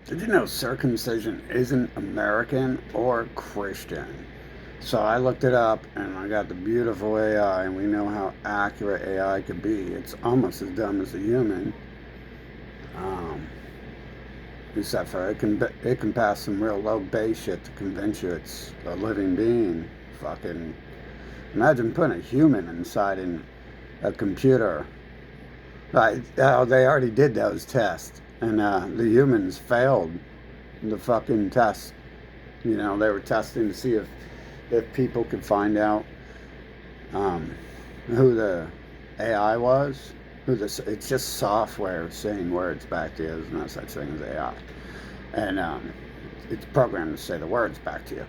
Did you know circumcision isn't American or Christian? So I looked it up and I got the beautiful AI, and we know how accurate AI could be. It's almost as dumb as a human. Um, Except for it can pass some real low base shit to convince you it's a living being. Fucking imagine putting a human inside a computer. They already did those tests, and the humans failed the fucking test. They were testing to see if people could find out um, who the AI was. It's just software saying words back to you. There's no such thing as AI, and it's programmed to say the words back to you.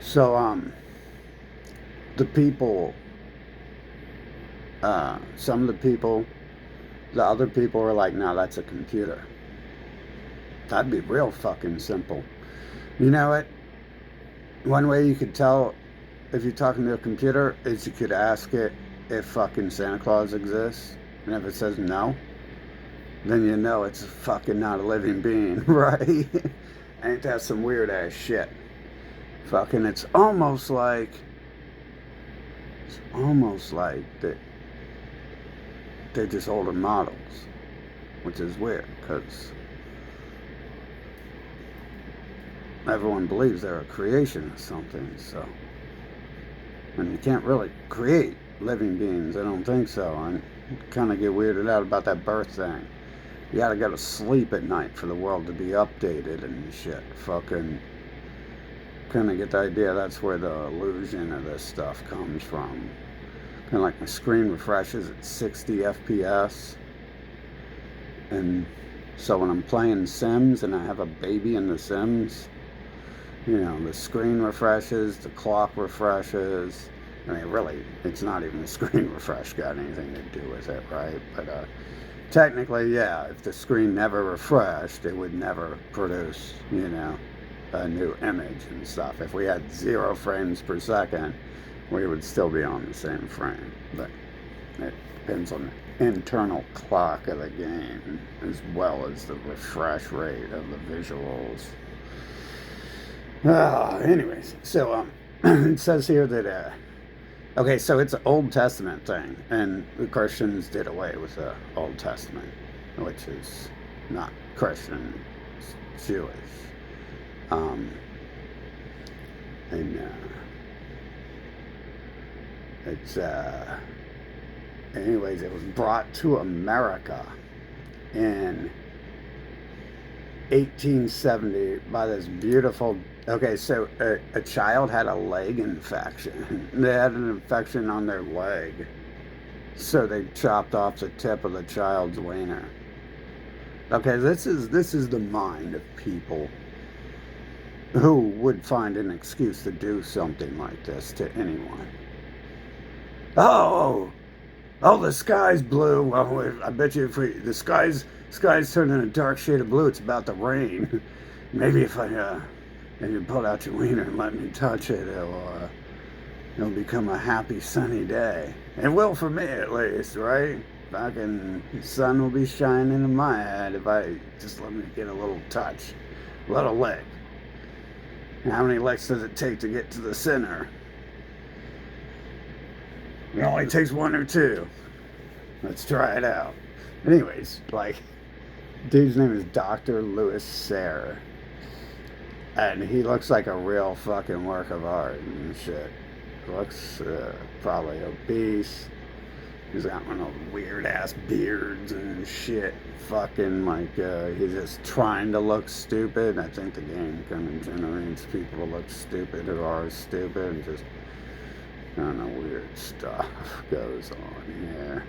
So the people, some of the other people were like, "No, that's a computer." That'd be real fucking simple. You know what? One way you could tell if you're talking to a computer is you could ask it if fucking Santa Claus exists. And if it says no, then you know it's fucking not a living being, right? Ain't that some weird ass shit? Fucking, it's almost like they're just older models, which is weird because everyone believes they're a creation of something. So, and you can't really create living beings. I don't think so. I kind of get weirded out about that birth thing. You gotta go to sleep at night for the world to be updated and shit. Fucking kind of get the idea that's where the illusion of this stuff comes from. Kind of like my screen refreshes at 60 FPS. And so when I'm playing Sims and I have a baby in the Sims, the screen refreshes, the clock refreshes. I mean, really, it's not even the screen refresh got anything to do with it, right? But technically, yeah, if the screen never refreshed, it would never produce, a new image and stuff. If we had 0 frames per second, we would still be on the same frame. But it depends on the internal clock of the game as well as the refresh rate of the visuals. Anyways, so it says here that okay, so it's an Old Testament thing, and the Christians did away with the Old Testament, which is not Christian, it's Jewish. Um, and it's anyways, it was brought to America in 1870 by this beautiful. Okay, so a child had a leg infection. They had an infection on their leg, so they chopped off the tip of the child's wiener. Okay, this is the mind of people who would find an excuse to do something like this to anyone. Oh, the sky's blue. Well, I bet you if the sky's turning a dark shade of blue, it's about to rain. Maybe if you pull out your wiener and let me touch it, it'll become a happy sunny day. It will for me at least, right? Fucking sun will be shining in my head if I just let me get a little touch, a little lick. And how many licks does it take to get to the center? It only takes 1 or 2. Let's try it out. Anyways, dude's name is Dr. Louis Sayre. And he looks like a real fucking work of art and shit. Looks probably obese. He's got one of those weird ass beards and shit. Fucking he's just trying to look stupid. I think the game kind of generates people to look stupid who are stupid. And just, I don't know, weird stuff goes on here.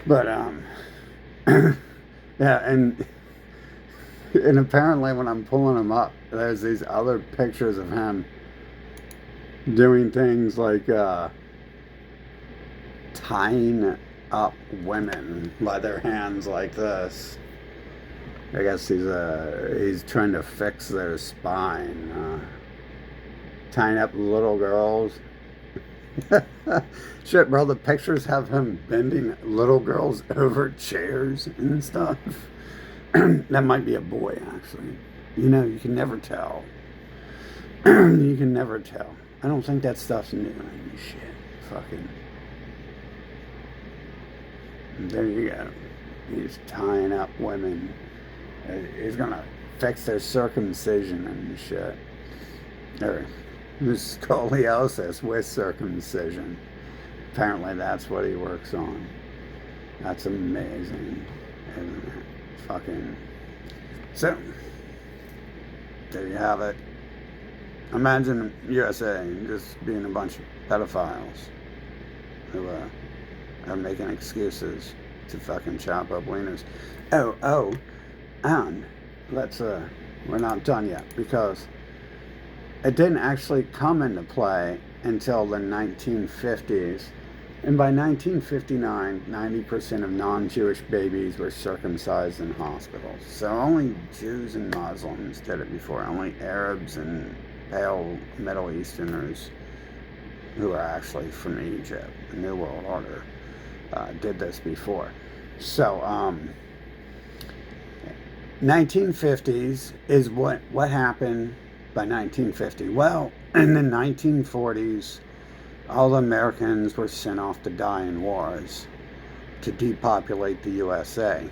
But, yeah, and apparently when I'm pulling him up, there's these other pictures of him doing things like tying up women by their hands like this. I guess he's trying to fix their spine. Tying up little girls. Shit, bro, the pictures have him bending little girls over chairs and stuff. That might be a boy, actually. You know, you can never tell. You can never tell. I don't think that stuff's new and shit. Fucking. There you go. He's tying up women. He's gonna fix their circumcision and shit. Or scoliosis with circumcision. Apparently that's what he works on. That's amazing, isn't it? Fucking. So, there you have it. Imagine USA just being a bunch of pedophiles who are making excuses to fucking chop up wieners. Oh, and we're not done yet, because it didn't actually come into play until the 1950s. And by 1959, 90% of non-Jewish babies were circumcised in hospitals. So only Jews and Muslims did it before. Only Arabs and pale Middle Easterners who are actually from Egypt, the New World Order, did this before. So, 1950s is what happened by 1950. Well, in the 1940s, all the Americans were sent off to die in wars to depopulate the USA,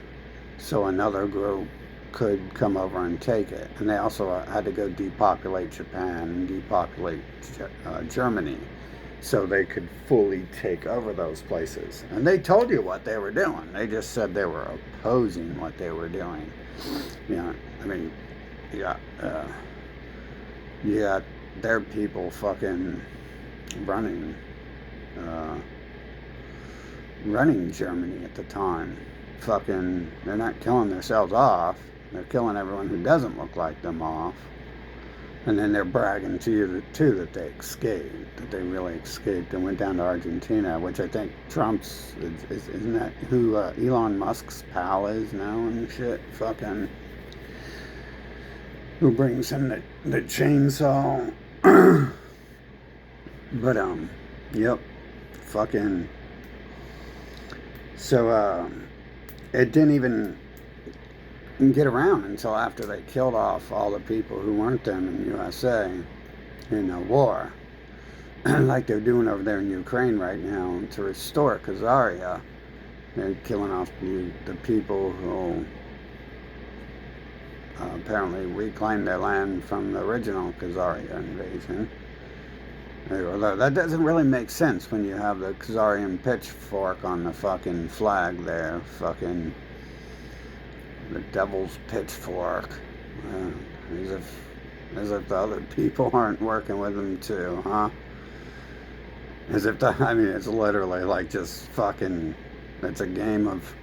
so another group could come over and take it. And they also had to go depopulate Japan and depopulate Germany, so they could fully take over those places. And they told you what they were doing. They just said they were opposing what they were doing. You know, I mean, you got their people fucking running Germany at the time. Fucking, they're not killing themselves off. They're killing everyone who doesn't look like them off. And then they're bragging to you too that they escaped, that they really escaped and went down to Argentina, which I think Trump's, isn't that who Elon Musk's pal is now and shit? Fucking, who brings him the chainsaw. But, yep, fucking, so, it didn't even get around until after they killed off all the people who weren't them in USA in the war, like they're doing over there in Ukraine right now to restore Khazaria. They're killing off the people who apparently reclaimed their land from the original Khazaria invasion. Although that doesn't really make sense when you have the Khazarian pitchfork on the fucking flag there. Fucking the devil's pitchfork. As if the other people aren't working with them too, huh? As if I mean, it's literally like just fucking, it's a game of,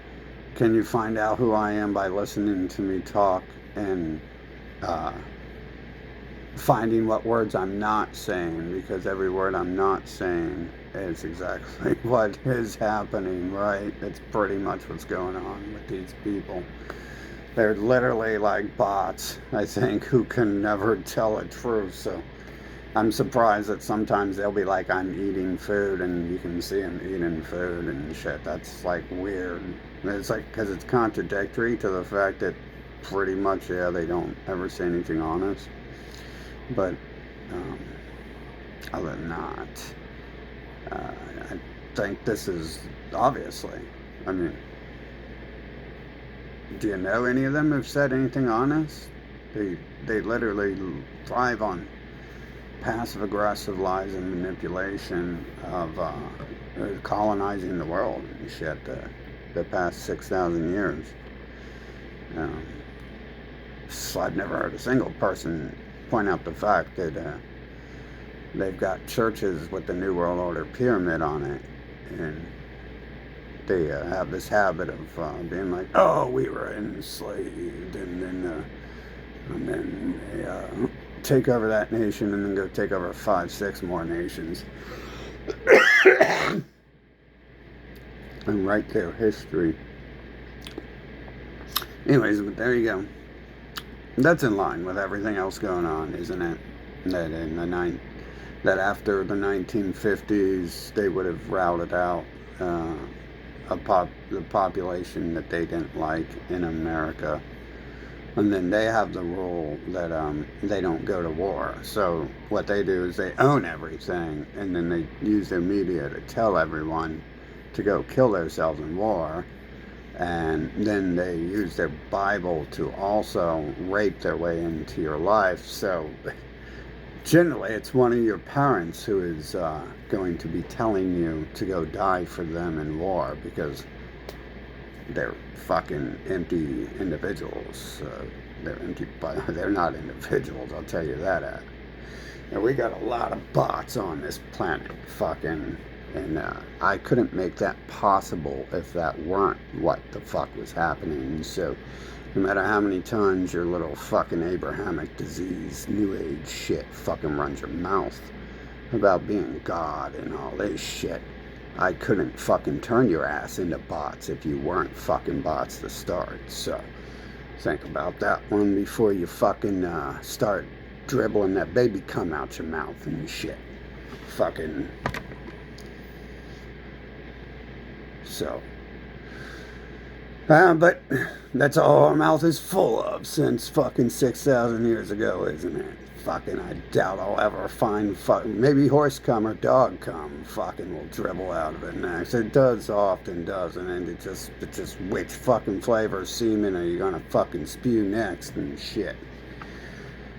can you find out who I am by listening to me talk and finding what words I'm not saying, because every word I'm not saying is exactly what is happening, right? That's pretty much what's going on with these people. They're literally like bots, I think, who can never tell the truth. So I'm surprised that sometimes they'll be like, I'm eating food, and you can see them eating food and shit. That's like weird. It's like, because it's contradictory to the fact that pretty much, yeah, they don't ever say anything honest. But other than that, I think this is obviously, I mean, do you know any of them have said anything honest? They literally thrive on passive-aggressive lies and manipulation of colonizing the world and shit the past 6,000 years. So I've never heard a single person point out the fact that they've got churches with the New World Order pyramid on it, and they have this habit of being like, oh, we were enslaved, and then they take over that nation and then go take over 5-6 more nations and write their history. Anyways, but there you go. That's in line with everything else going on, isn't it? That after the 1950s, they would have routed out the population that they didn't like in America, And then they have the rule that they don't go to war. So what they do is they own everything, and then they use their media to tell everyone to go kill themselves in war. And then they use their Bible to also rape their way into your life. So generally, it's one of your parents who is going to be telling you to go die for them in war, because they're fucking empty individuals. They're empty, but they're not individuals, I'll tell you that. And we got a lot of bots on this planet, fucking, and I couldn't make that possible if that weren't what the fuck was happening. So no matter how many times your little fucking Abrahamic disease, New Age shit fucking runs your mouth about being God and all this shit, I couldn't fucking turn your ass into bots if you weren't fucking bots to start. So think about that one before you fucking start dribbling that baby cum out your mouth and shit. Fucking. So. But that's all our mouth is full of since fucking 6,000 years ago, isn't it? Fucking, I doubt I'll ever find fucking, maybe horse cum or dog cum fucking will dribble out of it next. It does often, doesn't it? It's just which fucking flavor semen are you gonna fucking spew next and shit.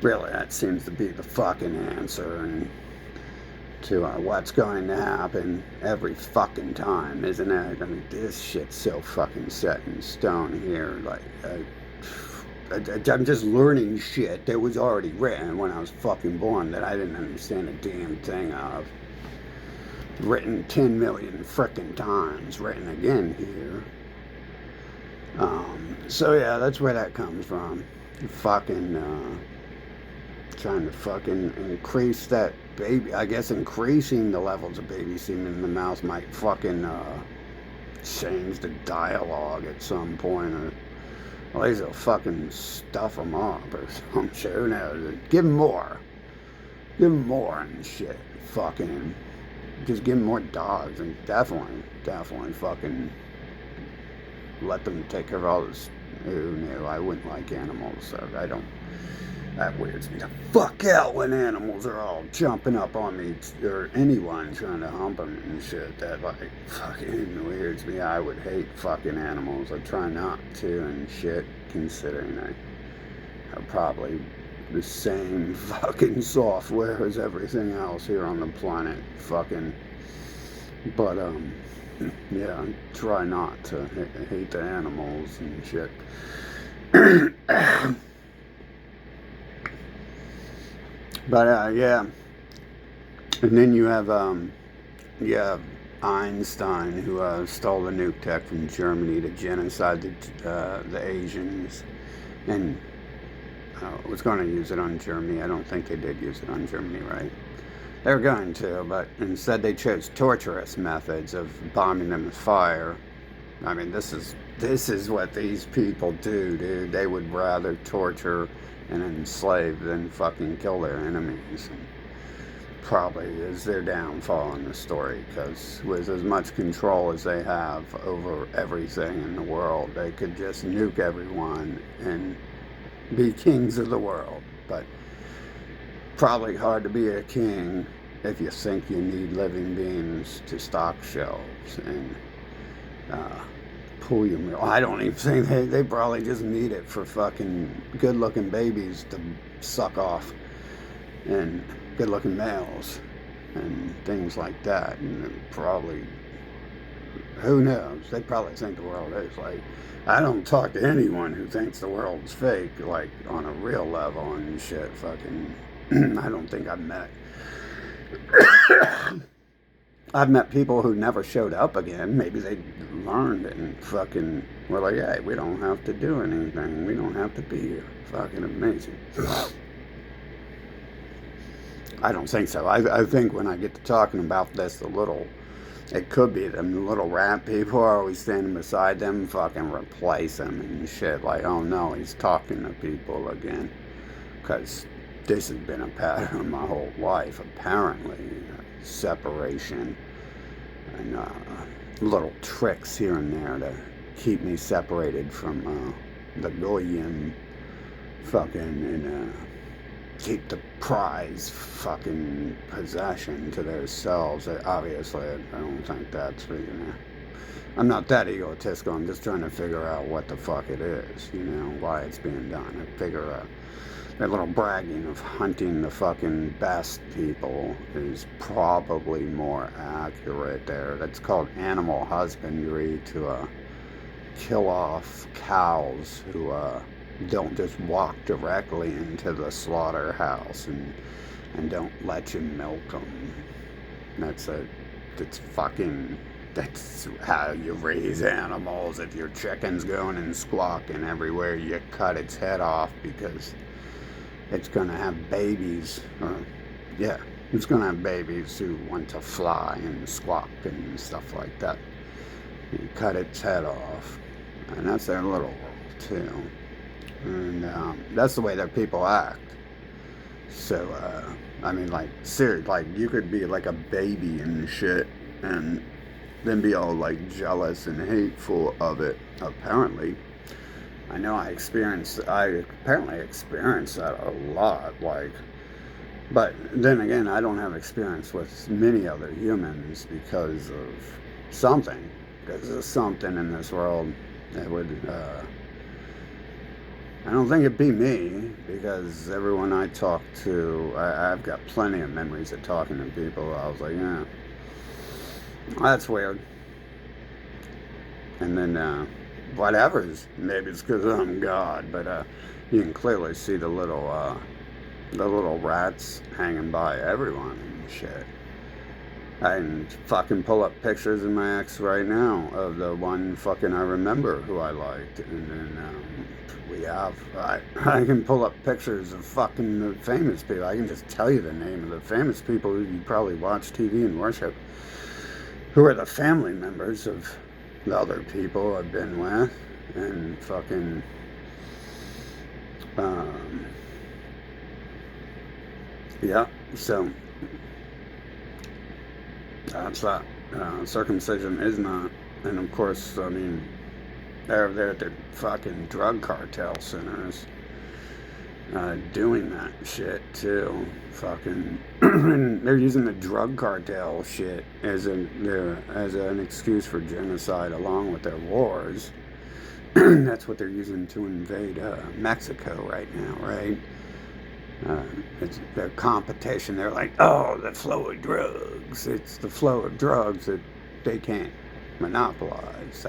Really, that seems to be the fucking answer and to what's going to happen every fucking time, isn't it? I mean, this shit's so fucking set in stone here. Like, I'm just learning shit that was already written when I was fucking born that I didn't understand a damn thing of. Written 10 million frickin' times, written again here. So yeah, that's where that comes from. Fucking trying to fucking increase that baby. I guess increasing the levels of baby semen in the mouth might fucking change the dialogue at some point, or at least it'll fucking stuff them up or some shit. Who knows? Give them more. Give them more and shit. Fucking just give them more dogs, and definitely fucking let them take care of all this. Who knew? I wouldn't like animals, so I don't. That weirds me the fuck out when animals are all jumping up on me, or anyone trying to hump them and shit. That like fucking weirds me. I would hate fucking animals. I try not to and shit, considering I have probably the same fucking software as everything else here on the planet. Fucking, but yeah, I try not to hate the animals and shit. But yeah, and then you have Einstein, who stole the nuke tech from Germany to genocide the Asians, and was going to use it on Germany. I don't think they did use it on Germany, right? They were going to, but instead they chose torturous methods of bombing them with fire. I mean, this is what these people do, dude. They would rather torture and enslave than fucking kill their enemies. And probably is their downfall in the story, because with as much control as they have over everything in the world, they could just nuke everyone and be kings of the world. But probably hard to be a king if you think you need living beings to stock shelves and pull your milk. I don't even think they probably just need it for fucking good looking babies to suck off, and good looking males and things like that. And probably, who knows, they probably think the world is like, I don't talk to anyone who thinks the world's fake, like on a real level and shit. Fucking I don't think I've met people who never showed up again. Maybe they learned and fucking were like, hey, we don't have to do anything. We don't have to be here. Fucking amazing. I don't think so. I think when I get to talking about this, it could be them little rat people are always standing beside them, fucking replace them and shit. Like, oh no, he's talking to people again. Because this has been a pattern my whole life, apparently. Separation and little tricks here and there to keep me separated from the goyim fucking, and keep the prize fucking possession to themselves. Obviously, I don't think that's, I'm not that egotistical. I'm just trying to figure out what the fuck it is, why it's being done. I figure that little bragging of hunting the fucking best people is probably more accurate there. That's called animal husbandry, to kill off cows who don't just walk directly into the slaughterhouse and don't let you milk them. That's how you raise animals. If your chicken's going and squawking everywhere, you cut its head off, because it's going to have babies. It's going to have babies who want to fly and squawk and stuff like that. You cut its head off. And that's their little world, too. And that's the way that people act. So, seriously, you could be like a baby and shit, and then be all jealous and hateful of it. Apparently, I know I apparently experienced that a lot. But then again, I don't have experience with many other humans because of something. Because there's something in this world that would. I don't think it'd be me, because everyone I talk to, I've got plenty of memories of talking to people. I was like, yeah, that's weird. And then, whatever's, maybe it's because I'm God, but you can clearly see the little rats hanging by everyone and shit. I can fucking pull up pictures of my ex right now of the one fucking I remember who I liked, and then I can pull up pictures of fucking the famous people. I can just tell you the name of the famous people who you probably watch TV and worship, who are the family members of the other people I've been with, and fucking so that's that. Circumcision is not. And of course, they're at the fucking drug cartel centers doing that shit too. Fucking they're using the drug cartel shit as an excuse for genocide, along with their wars. That's what they're using to invade Mexico right now, right? It's their competition. They're like, oh, the flow of drugs. It's the flow of drugs that they can't monopolize.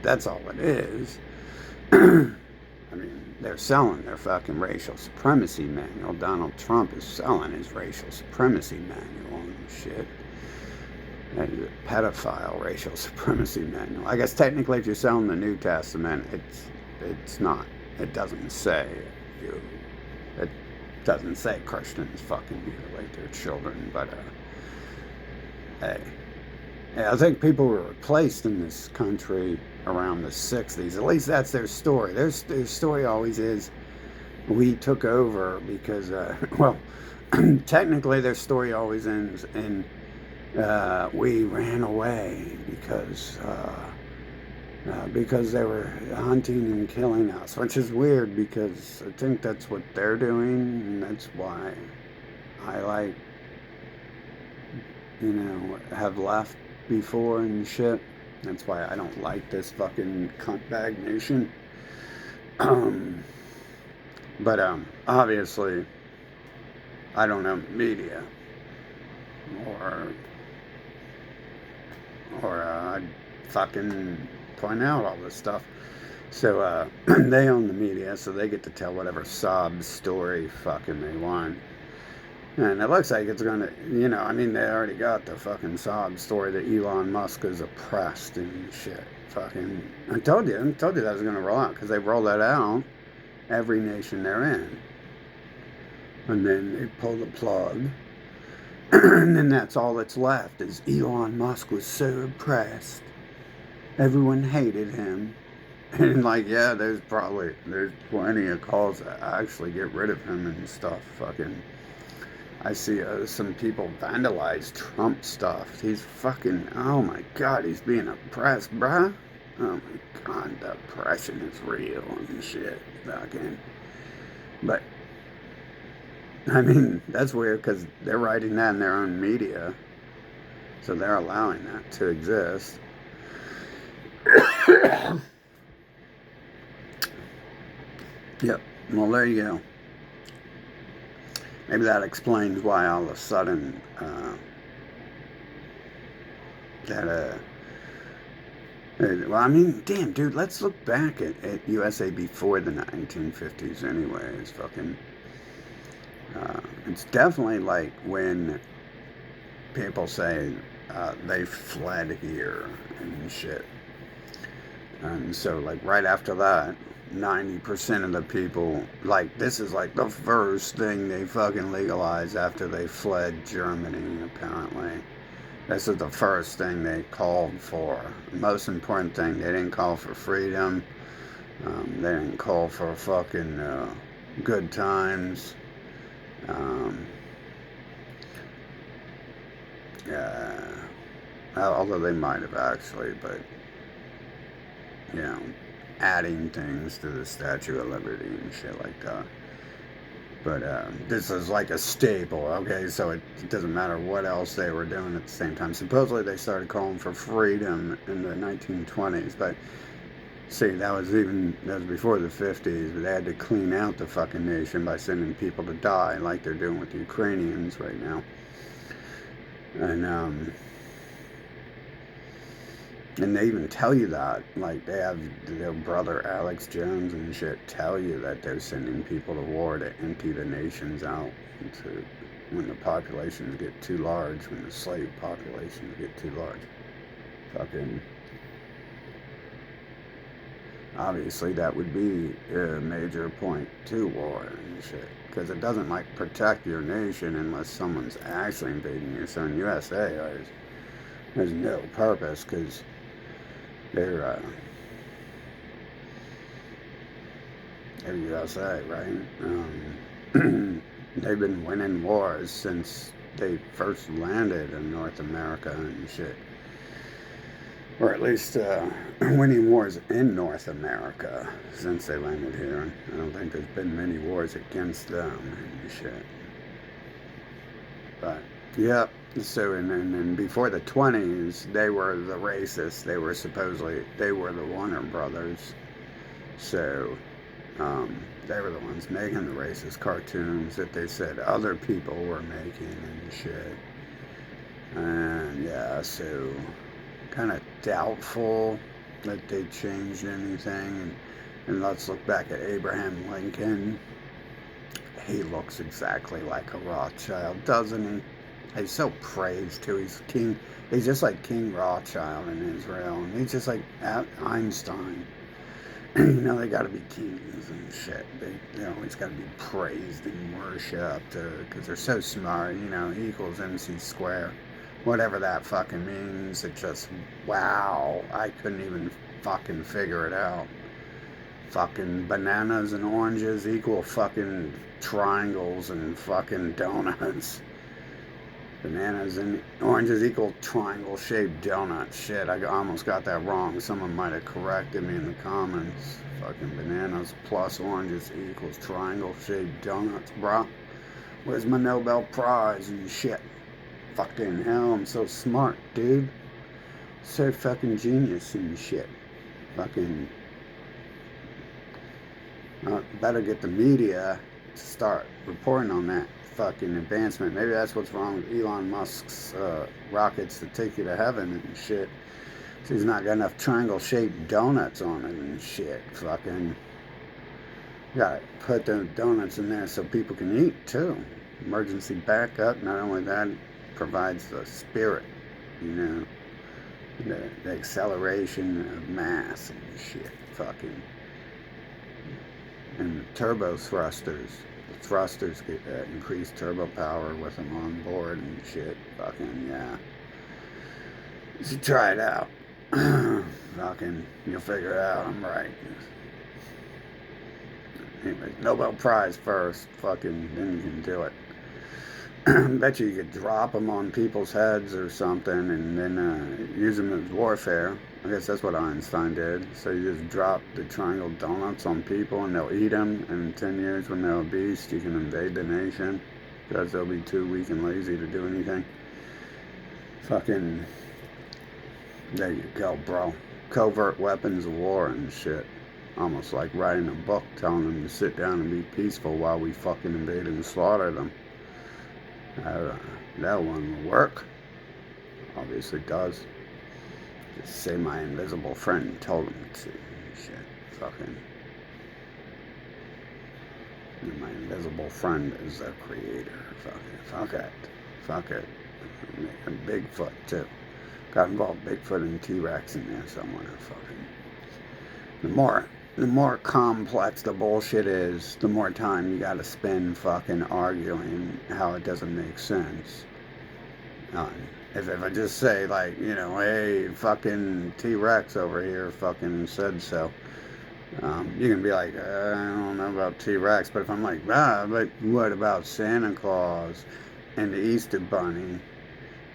That's all it is. They're selling their fucking racial supremacy manual. Donald Trump is selling his racial supremacy manual and shit. And the pedophile racial supremacy manual. I guess technically, if you're selling the New Testament, it's not. It doesn't say you. It doesn't say Christians fucking mutilate their children, but hey. Yeah, I think people were replaced in this country around the 60s. At least that's their story. Their story always is, we took over because, technically their story always ends in, we ran away because they were hunting and killing us, which is weird, because I think that's what they're doing, and that's why I have left before and shit. That's why I don't like this fucking cuntbag nation. But obviously, I don't have media, or I'd fucking point out all this stuff. So they own the media, so they get to tell whatever sob story fucking they want. And it looks like it's gonna, they already got the fucking sob story that Elon Musk is oppressed and shit. Fucking, I told you that was gonna roll out, because they roll that out every nation they're in. And then they pull the plug. And then that's all that's left, is Elon Musk was so oppressed. Everyone hated him. And there's plenty of calls to actually get rid of him and stuff. Fucking, I see some people vandalize Trump stuff. He's fucking, oh my God, he's being oppressed, bruh. Oh my God, the oppression is real and shit. Fucking, But, I mean, that's weird because they're writing that in their own media. So they're allowing that to exist. Yep. Well, there you go. Maybe that explains why all of a sudden that well, I mean, damn, dude, let's look back at USA before the 1950s anyways. Fucking, it's definitely like when people say they fled here and shit. And so, like, right after that, 90% of the people, like, this is like the first thing they fucking legalized after they fled Germany, apparently. This is the first thing they called for. The most important thing, they didn't call for freedom. They didn't call for fucking good times. Yeah, although they might have actually, but you know, adding things to the Statue of Liberty and shit like that. But this is like a staple, okay? So it doesn't matter what else they were doing at the same time. Supposedly they started calling for freedom in the 1920s, but see, that was before the 50s, but they had to clean out the fucking nation by sending people to die, like they're doing with the Ukrainians right now. And they even tell you that, like they have their brother Alex Jones and shit tell you that they're sending people to war to empty the nations out, to when the populations get too large, when the slave populations get too large. Fucking, obviously that would be a major point to war and shit, because it doesn't like protect your nation unless someone's actually invading you. So in USA, there's no purpose, because they're USA, right? They've been winning wars since they first landed in North America and shit. Or at least winning wars in North America since they landed here. I don't think there's been many wars against them and shit. But, yeah. So, and before the 20s, they were the racists. They were the Warner Brothers. So, they were the ones making the racist cartoons that they said other people were making and shit. And, yeah, so kind of doubtful that they changed anything. And let's look back at Abraham Lincoln. He looks exactly like a Rothschild, doesn't he? He's so praised too. He's king. He's just like King Rothschild in Israel, and he's just like Einstein. You know, they got to be kings and shit. They always got to be praised and worshipped because they're so smart. You know, E equals MC squared, whatever that fucking means. It just wow. I couldn't even fucking figure it out. Fucking bananas and oranges equal fucking triangles and fucking donuts. Bananas and oranges equal triangle-shaped donut. Shit, I almost got that wrong. Someone might have corrected me in the comments. Fucking bananas plus oranges equals triangle-shaped donuts, bro. Where's my Nobel Prize and shit? Fucking hell, I'm so smart, dude. So fucking genius and shit. Fucking... better get the media to start reporting on that fucking advancement. Maybe that's what's wrong with Elon Musk's rockets to take you to heaven and shit. So he's not got enough triangle-shaped donuts on it and shit. Fucking gotta put the donuts in there so people can eat too. Emergency backup. Not only that, it provides the spirit, you know, the acceleration of mass and shit. Fucking and turbo thrusters. Thrusters get increased turbo power with them on board and shit. Fucking, yeah. You should try it out. Fucking, you'll figure it out. I'm right. Anyway, Nobel Prize first. Fucking, then you can do it. Bet you could drop them on people's heads or something and then use them as warfare. I guess that's what Einstein did. So you just drop the triangle donuts on people and they'll eat them. And in 10 years, when they're obese, you can invade the nation because they'll be too weak and lazy to do anything. Fucking, there you go, bro. Covert weapons of war and shit. Almost like writing a book telling them to sit down and be peaceful while we fucking invade and slaughter them. That one will work. Obviously does. Just say my invisible friend told him to. Shit. Fucking. And my invisible friend is the creator. Fuck it. Fuck it. And Bigfoot too. Got involved Bigfoot and T-Rex in there somewhere. Fucking. The more complex the bullshit is, the more time you gotta spend fucking arguing how it doesn't make sense. If I just say, like, you know, hey, fucking T-Rex over here fucking said so, you can be like, I don't know about T-Rex, but if I'm like, but what about Santa Claus and the Easter Bunny,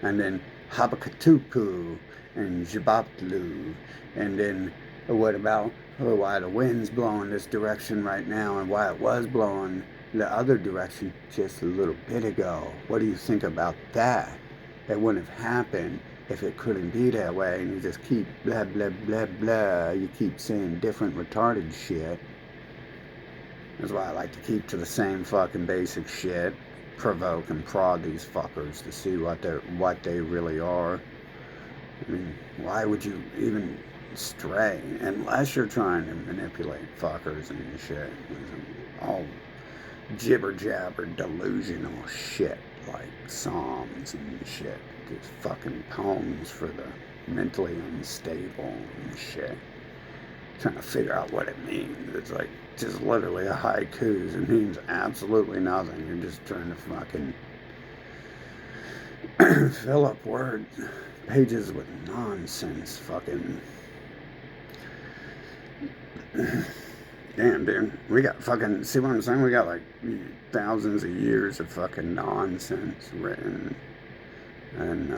and then Habakatupu and Jabaplu, and then what about why the wind's blowing this direction right now and why it was blowing the other direction just a little bit ago? What do you think about that? It wouldn't have happened if it couldn't be that way, and you just keep blah blah blah blah. You keep saying different retarded shit. That's why I like to keep to the same fucking basic shit. Provoke and prod these fuckers to see what they really are. I mean, why would you even stray unless you're trying to manipulate fuckers and shit? All jibber jabber delusional shit like psalms and shit. Just fucking poems for the mentally unstable and shit. Trying to figure out what it means. It's like just literally a haiku. It means absolutely nothing. You're just trying to fucking fill up word pages with nonsense. Fucking damn, dude. We got fucking, see what I'm saying? We got like thousands of years of fucking nonsense written. And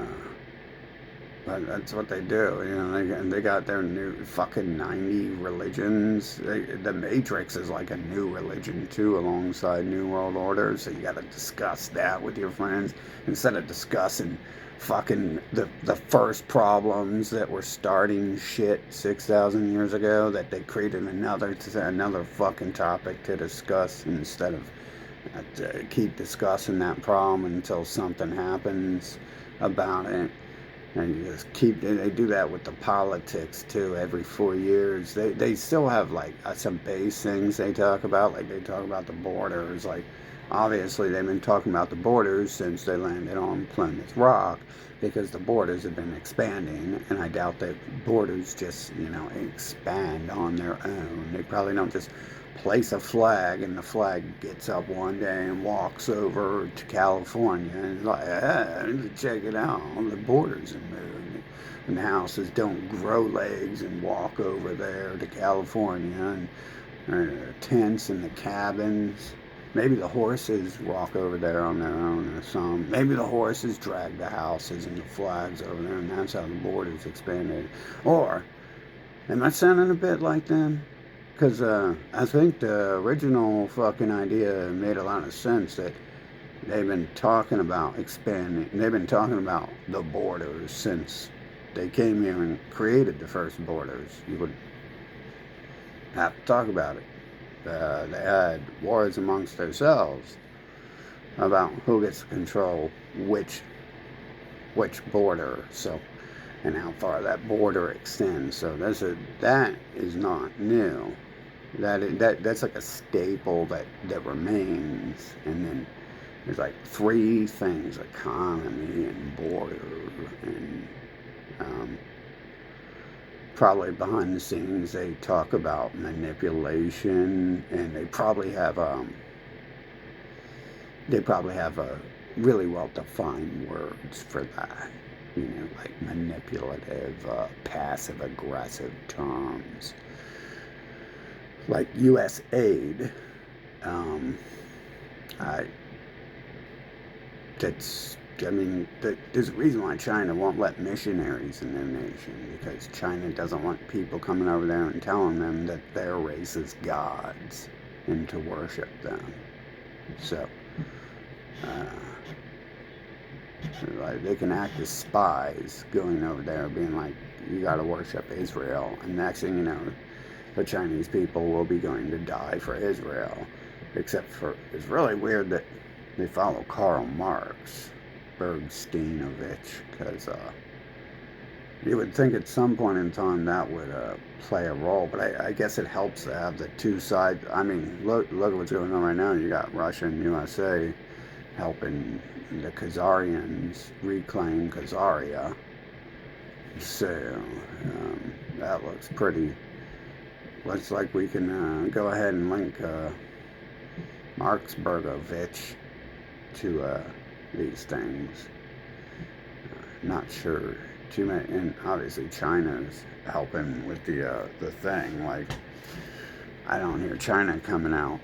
but that's what they do, you know. They got their new fucking 90 religions. The Matrix is like a new religion too, alongside New World Order. So you got to discuss that with your friends instead of discussing fucking the first problems that were starting shit 6,000 years ago. That they created another fucking topic to discuss instead of keep discussing that problem until something happens about it. And you just they do that with the politics too. Every 4 years, they still have like some base things they talk about. Like they talk about the borders. Like obviously they've been talking about the borders since they landed on Plymouth Rock, because the borders have been expanding. And I doubt that borders just, you know, expand on their own. They probably don't just place a flag and the flag gets up one day and walks over to California and it's like, check it out, the borders have moved. And the houses don't grow legs and walk over there to California, and tents and the cabins. Maybe the horses walk over there on their own or something. Maybe the horses drag the houses and the flags over there, and that's how the borders expanded. Or, am I sounding a bit like them? Because I think the original fucking idea made a lot of sense, that they've been talking about expanding. They've been talking about the borders since they came here and created the first borders. You would have to talk about it. They had wars amongst themselves about who gets to control which border. So, and how far that border extends. So that is not new. That's like a staple that remains. And then there's like three things: economy and border, and probably behind the scenes they talk about manipulation, and they probably have a really well defined words for that. You know, like manipulative, passive aggressive terms. Like U.S. aid, I mean, there's a reason why China won't let missionaries in their nation, because China doesn't want people coming over there and telling them that their race is gods and to worship them. So, uh, like, they can act as spies going over there being like, you gotta worship Israel, and next thing you know, the Chinese people will be going to die for Israel. Except for, it's really weird that they follow Karl Marx, Bergsteinovich, because you would think at some point in time that would play a role, but I guess it helps to have the two sides. I mean, look at what's going on right now. You got Russia and USA helping the Khazarians reclaim Khazaria. So that looks pretty. Looks like we can go ahead and link Marxbergovich to these things. Not sure too many, and obviously China's helping with the thing. Like, I don't hear China coming out.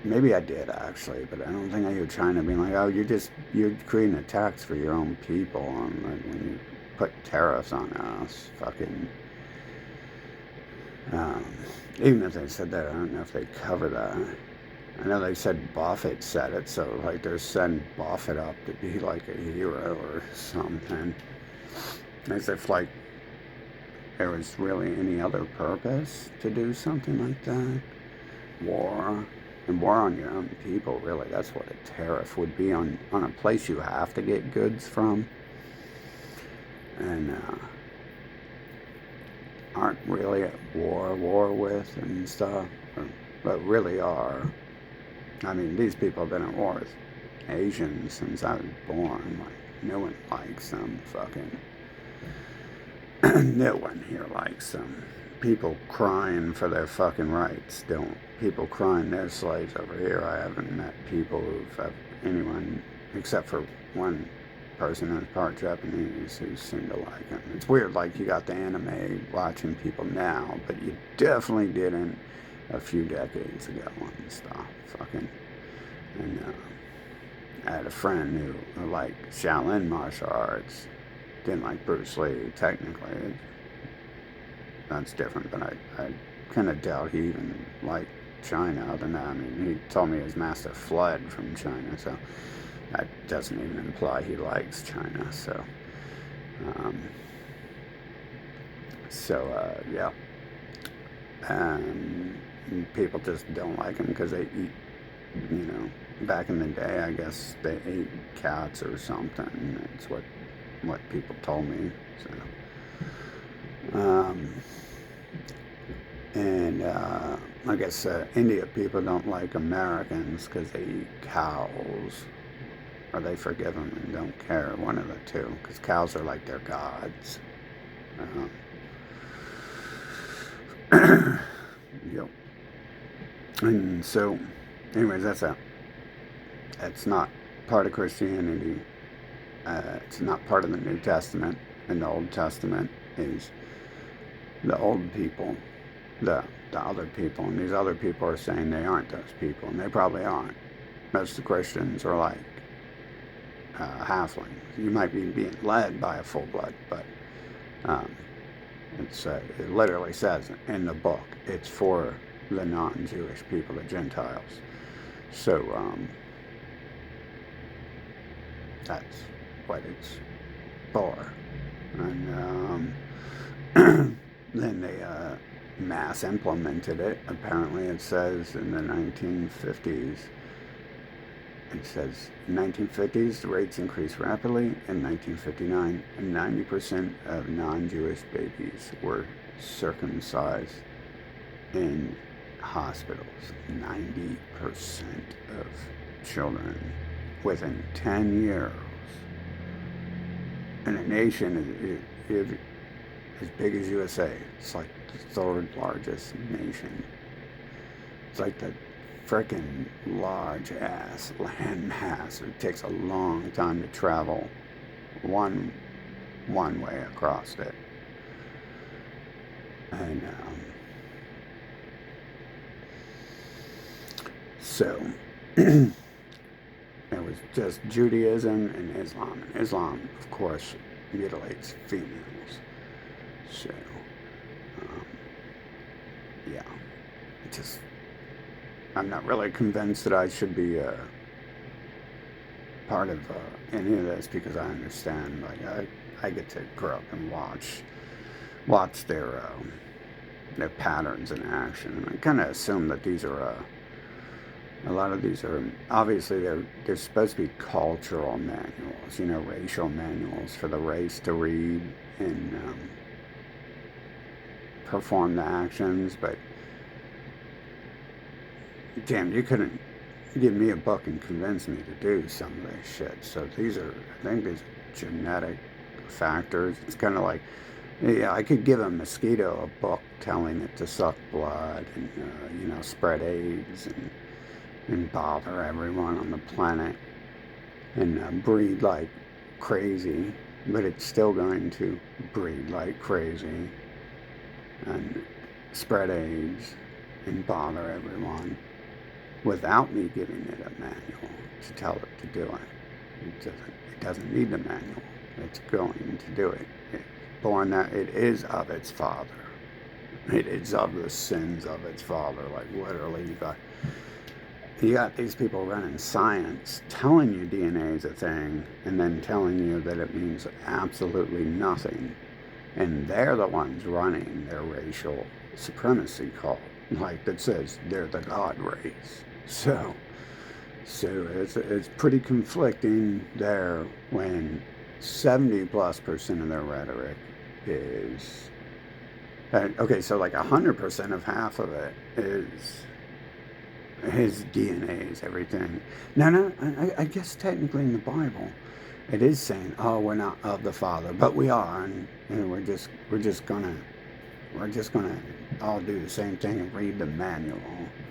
Maybe I did actually, but I don't think I hear China being like, "Oh, you're creating a tax for your own people," and like, when you put tariffs on us, fucking. Even if they said that, I don't know if they cover that. I know they said Buffett said it, so like they're setting Buffett up to be like a hero or something. As if like there was really any other purpose to do something like that. War. And war on your own people, really. That's what a tariff would be on a place you have to get goods from. And aren't really at war with and stuff. But really are. I mean, these people have been at war with Asians since I was born. Like, no one likes them, fucking. No one here likes them. People crying for their fucking rights don't. People crying they're slaves over here. I haven't met people who've anyone except for one person who's part Japanese who seemed to like him. It's weird, like you got the anime watching people now, but you definitely didn't a few decades ago and stuff. Fucking. And I had a friend who liked Shaolin martial arts. Didn't like Bruce Lee, technically. That's different, but I kind of doubt he even liked China other than that. I mean, he told me his master fled from China, so that doesn't even imply he likes China. So, yeah. People just don't like him because they eat, back in the day, I guess they ate cats or something. That's what people told me. So, I guess India people don't like Americans because they eat cows, or they forgive them and don't care, one of the two, because cows are like their gods. Yep. And so, anyways, that's not part of Christianity. It's not part of the New Testament. And the Old Testament is the old people, the other people, and these other people are saying they aren't those people, and they probably aren't. Most of the Christians are like halflings. You might be being led by a full blood, but it literally says in the book it's for the non-Jewish people, the Gentiles. So that's what it's for. And then they mass implemented it. Apparently it says in the 1950s. It says in 1950s the rates increased rapidly. In 1959, 90% of non-Jewish babies were circumcised in hospitals. 90% of children within 10 years. In a nation as big as USA, it's like the third largest nation. It's like the freaking large ass land mass. It takes a long time to travel one way across it. And so It was just Judaism and Islam. And Islam, of course, mutilates females. So, um, yeah. It just, I'm not really convinced that I should be part of any of this, because I understand, like, I get to grow up and watch their patterns in action, and I kind of assume that these are a lot of these are obviously they're supposed to be cultural manuals, racial manuals for the race to read and perform the actions. But damn, you couldn't give me a book and convince me to do some of this shit. So I think these are genetic factors. It's kind of like, yeah, I could give a mosquito a book telling it to suck blood and spread AIDS and bother everyone on the planet and breed like crazy, but it's still going to breed like crazy and spread AIDS and bother everyone without me giving it a manual to tell it to do it. It doesn't need the manual. It's going to do it. It's born that it is of its father. It is of the sins of its father. Like, literally, you got these people running science telling you DNA is a thing and then telling you that it means absolutely nothing. And they're the ones running their racial supremacy cult, like, that says they're the God race. So it's pretty conflicting there when 70+% of their rhetoric is okay. So like 100% of half of it is his DNA is everything. No, I guess technically in the Bible, it is saying, "Oh, we're not of the Father, but we are, and we're just gonna all do the same thing and read the manual,"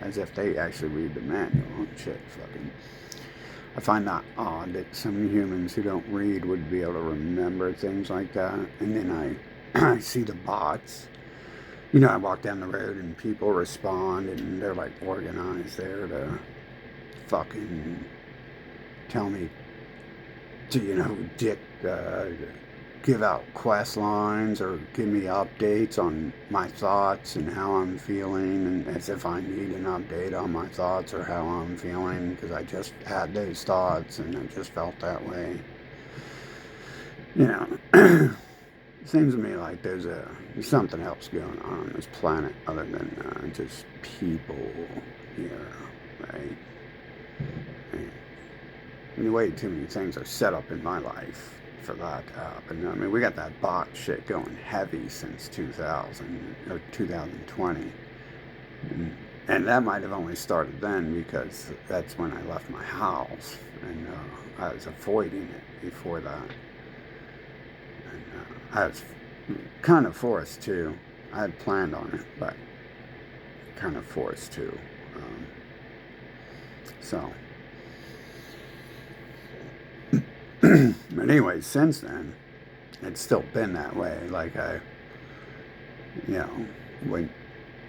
as if they actually read the manual and shit. Fucking, I find that odd that some humans who don't read would be able to remember things like that. And then I see the bots. I walk down the road and people respond and they're like organized there to fucking tell me to, give out quest lines or give me updates on my thoughts and how I'm feeling, and as if I need an update on my thoughts or how I'm feeling, because I just had those thoughts and I just felt that way. Seems to me like there's something else going on this planet other than just people here, right? And way too many things are set up in my life for that to happen. I mean, we got that bot shit going heavy since 2000 or 2020. And that might have only started then because that's when I left my house, and I was avoiding it before that. And I was kind of forced to. I had planned on it, but kind of forced to. But anyway, since then, it's still been that way. Like when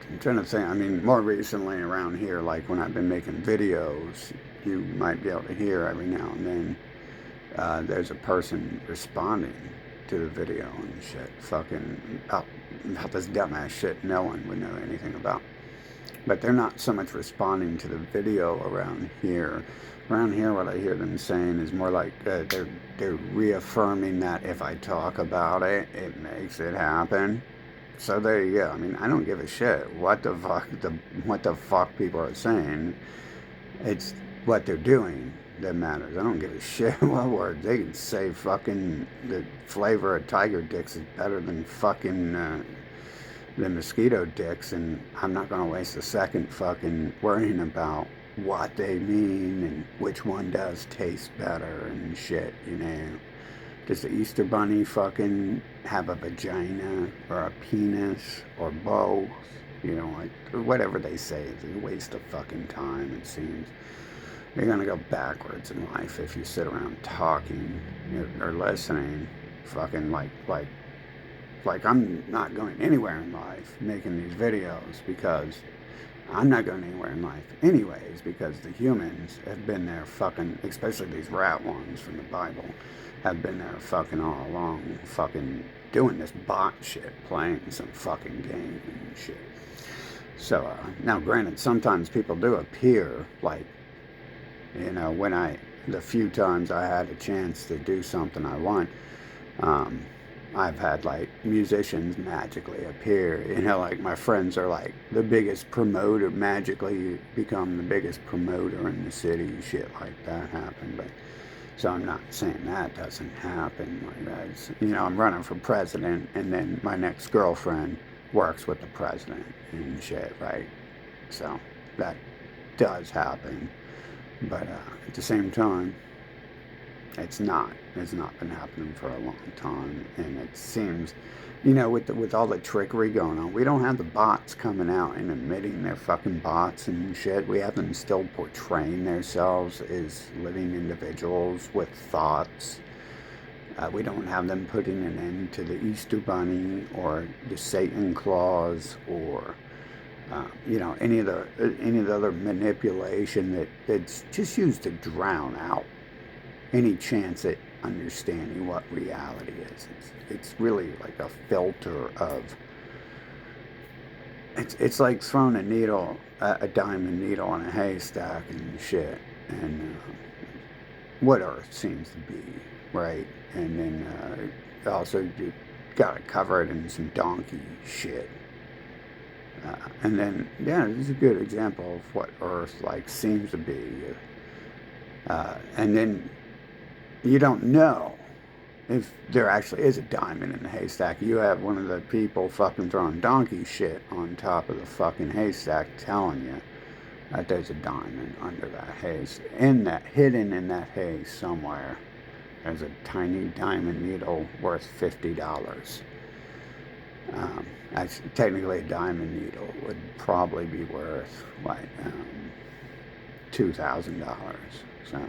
I'm trying to think, I mean, more recently around here, like when I've been making videos, you might be able to hear every now and then there's a person responding to the video and shit, fucking about this dumbass shit no one would know anything about. But they're not so much responding to the video around here. Around here, what I hear them saying is more like they're reaffirming that if I talk about it, it makes it happen. So there you go. I mean, I don't give a shit what the fuck people are saying. It's what they're doing that matters. I don't give a shit what words. They can say fucking the flavor of tiger dicks is better than fucking the mosquito dicks, and I'm not going to waste a second fucking worrying about what they mean and which one does taste better and shit, Does the Easter Bunny fucking have a vagina or a penis or both? Like whatever they say is a waste of fucking time, it seems. You're going to go backwards in life if you sit around talking or listening fucking like I'm not going anywhere in life making these videos because I'm not going anywhere in life anyways, because the humans have been there fucking, especially these rat ones from the Bible, have been there fucking all along, fucking doing this bot shit, playing some fucking game and shit. So, now granted, sometimes people do appear, like, the few times I had a chance to do something I want, um, I've had like musicians magically appear. Like my friends are like the biggest promoter, magically become the biggest promoter in the city. Shit like that happened. But so I'm not saying that doesn't happen. Like that's, I'm running for president, and then my next girlfriend works with the president and shit, right? So that does happen. But at the same time, it's not. It's not been happening for a long time, and it seems, with all the trickery going on, we don't have the bots coming out and admitting they're fucking bots and shit. We have them still portraying themselves as living individuals with thoughts. We don't have them putting an end to the Easter Bunny or the Satan Claus or any of the other manipulation that's just used to drown out any chance at understanding what reality is. It's really like a filter of. It's like throwing a diamond needle in a haystack and shit, and what Earth seems to be, right? And then also you gotta cover it in some donkey shit. And then, this is a good example of what Earth like seems to be. And then you don't know if there actually is a diamond in the haystack. You have one of the people fucking throwing donkey shit on top of the fucking haystack telling you that there's a diamond under that haze. Hidden in that haze somewhere, there's a tiny diamond needle worth $50. Technically, a diamond needle would probably be worth like $2,000. So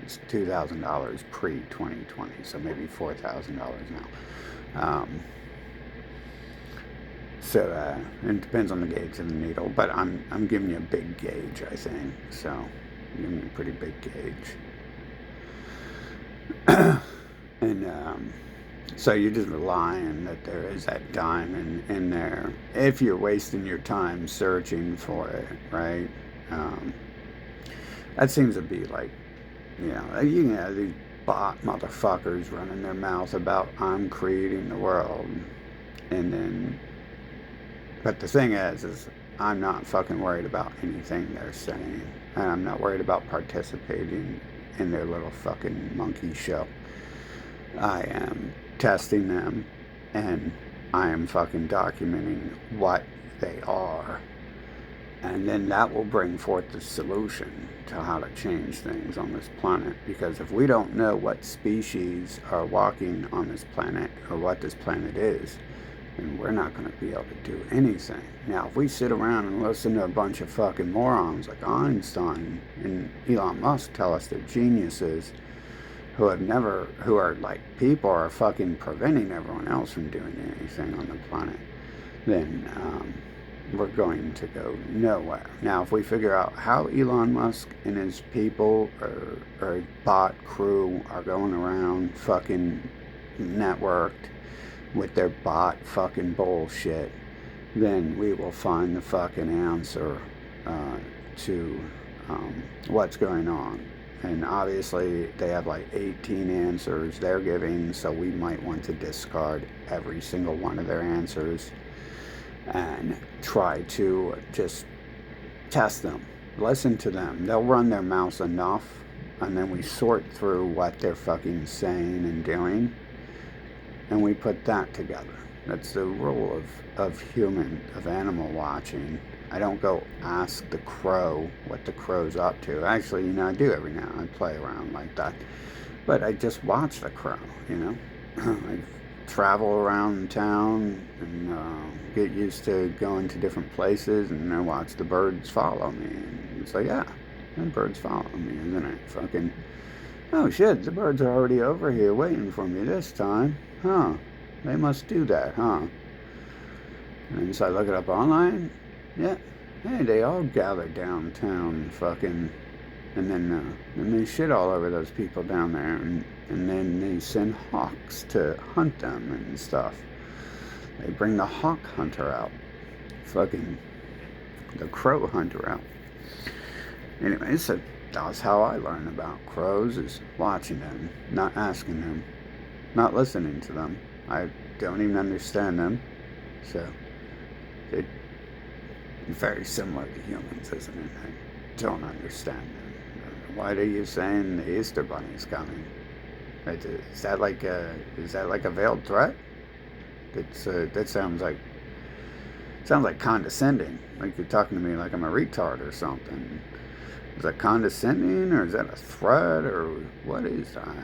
it's $2,000 pre-2020. So maybe $4,000 now. So it depends on the gauge of the needle, but I'm giving you a big gauge, I think. So I'm giving you a pretty big gauge. And so you're just relying that there is that diamond in there if you're wasting your time searching for it, right? That seems to be like, these bot motherfuckers running their mouth about I'm creating the world. And then, but the thing is I'm not fucking worried about anything they're saying. And I'm not worried about participating in their little fucking monkey show. I am testing them, and I am fucking documenting what they are, and then that will bring forth the solution to how to change things on this planet. Because if we don't know what species are walking on this planet or what this planet is, then we're not going to be able to do anything. Now, if we sit around and listen to a bunch of fucking morons like Einstein and Elon Musk tell us they're geniuses, who are like people are fucking preventing everyone else from doing anything on the planet, then we're going to go nowhere. Now, if we figure out how Elon Musk and his people or bot crew are going around fucking networked with their bot fucking bullshit, then we will find the fucking answer to what's going on. And obviously they have like 18 answers they're giving, so we might want to discard every single one of their answers and try to just test them, listen to them. They'll run their mouths enough, and then we sort through what they're fucking saying and doing, and we put that together. That's the rule of animal watching. I don't go ask the crow what the crow's up to. Actually, I do every now and then. I play around like that. But I just watch the crow, I travel around town and get used to going to different places, and I watch the birds follow me. And it's like, yeah, the birds follow me, isn't it? Fucking, oh shit, the birds are already over here waiting for me this time. Huh, they must do that, huh? And so I look it up online. Yeah, hey, they all gather downtown, fucking, and then they shit all over those people down there, and then they send hawks to hunt them and stuff. They bring the hawk hunter out, fucking the crow hunter out. Anyway, so that's how I learn about crows, is watching them, not asking them, not listening to them. I don't even understand them, so they're very similar to humans, isn't it? I don't understand them. Why are you saying the Easter Bunny's coming? Is that like a veiled threat? That sounds like condescending. Like you're talking to me like I'm a retard or something. Is that condescending, or is that a threat, or what is that?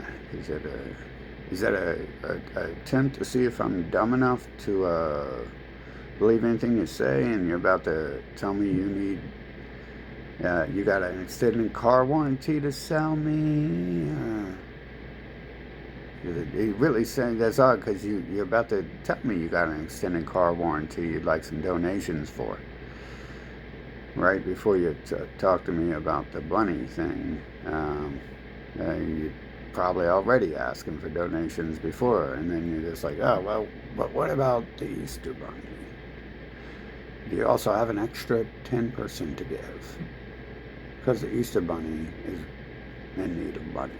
Is that a attempt to see if I'm dumb enough to believe anything you say, and you're about to tell me you got an extended car warranty to sell me? You really saying that's odd, because you're about to tell me you got an extended car warranty you'd like some donations for. Right before you talk to me about the bunny thing, you probably already asking for donations before, and then you're just like, oh, well, but what about the Easter Bunny? Do you also have an extra 10% to give? Because the Easter Bunny is in need of money.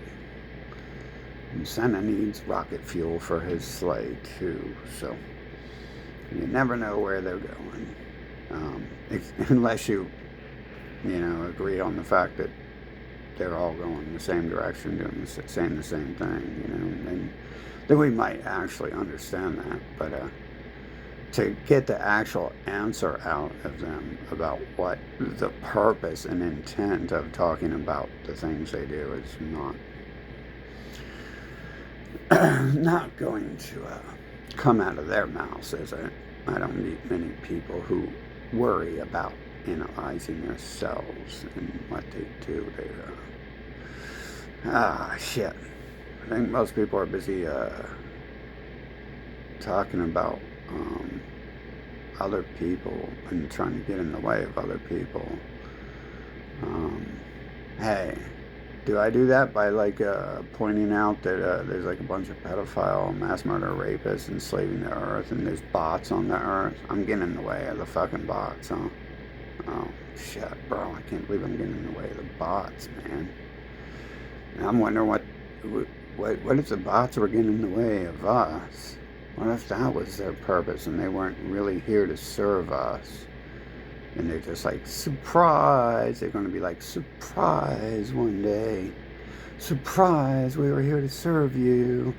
And Santa needs rocket fuel for his sleigh, too, so you never know where they're going. Unless you agree on the fact that they're all going in the same direction, doing the same thing, then we might actually understand that. But to get the actual answer out of them about what the purpose and intent of talking about the things they do is not going to come out of their mouths, is it? I don't meet many people who worry about analyzing themselves and what they do. Shit. I think most people are busy talking about other people and trying to get in the way of other people. Hey, do I do that by pointing out that there's like a bunch of pedophile, mass murder rapists enslaving the earth, and there's bots on the earth? I'm getting in the way of the fucking bots, huh? Oh shit, bro! I can't believe I'm getting in the way of the bots, man. And I'm wondering what if the bots were getting in the way of us? What if that was their purpose and they weren't really here to serve us? And they're just like, surprise! They're going to be like, surprise one day. Surprise, we were here to serve you.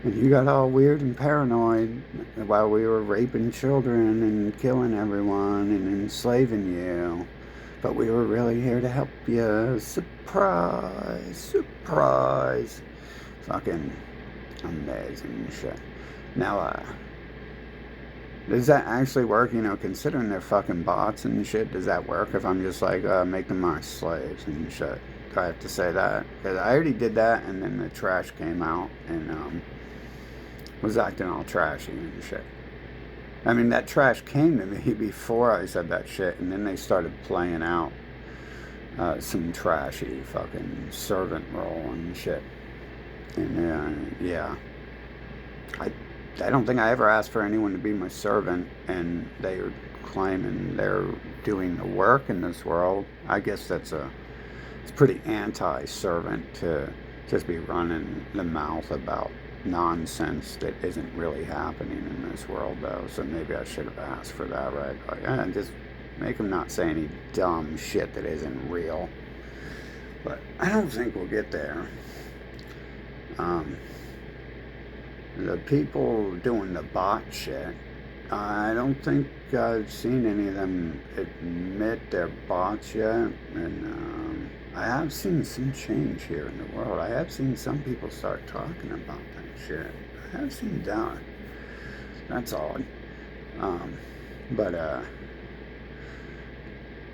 And you got all weird and paranoid while we were raping children and killing everyone and enslaving you. But we were really here to help you. Surprise, surprise. Fucking amazing shit. Now, does that actually work? Considering they're fucking bots and shit, does that work if I'm just like, make them my slaves and shit? Do I have to say that? Because I already did that, and then the trash came out and was acting all trashy and shit. I mean, that trash came to me before I said that shit, and then they started playing out some trashy fucking servant role and shit. And yeah. I don't think I ever asked for anyone to be my servant, and they are claiming they're doing the work in this world. I guess it's pretty anti-servant to just be running the mouth about nonsense that isn't really happening in this world, though. So maybe I should have asked for that, right? Like, just make them not say any dumb shit that isn't real. But I don't think we'll get there. The people doing the bot shit, I don't think I've seen any of them admit they're bots yet, and I have seen some change here in the world. I have seen some people start talking about that shit. I have seen that. That's odd. But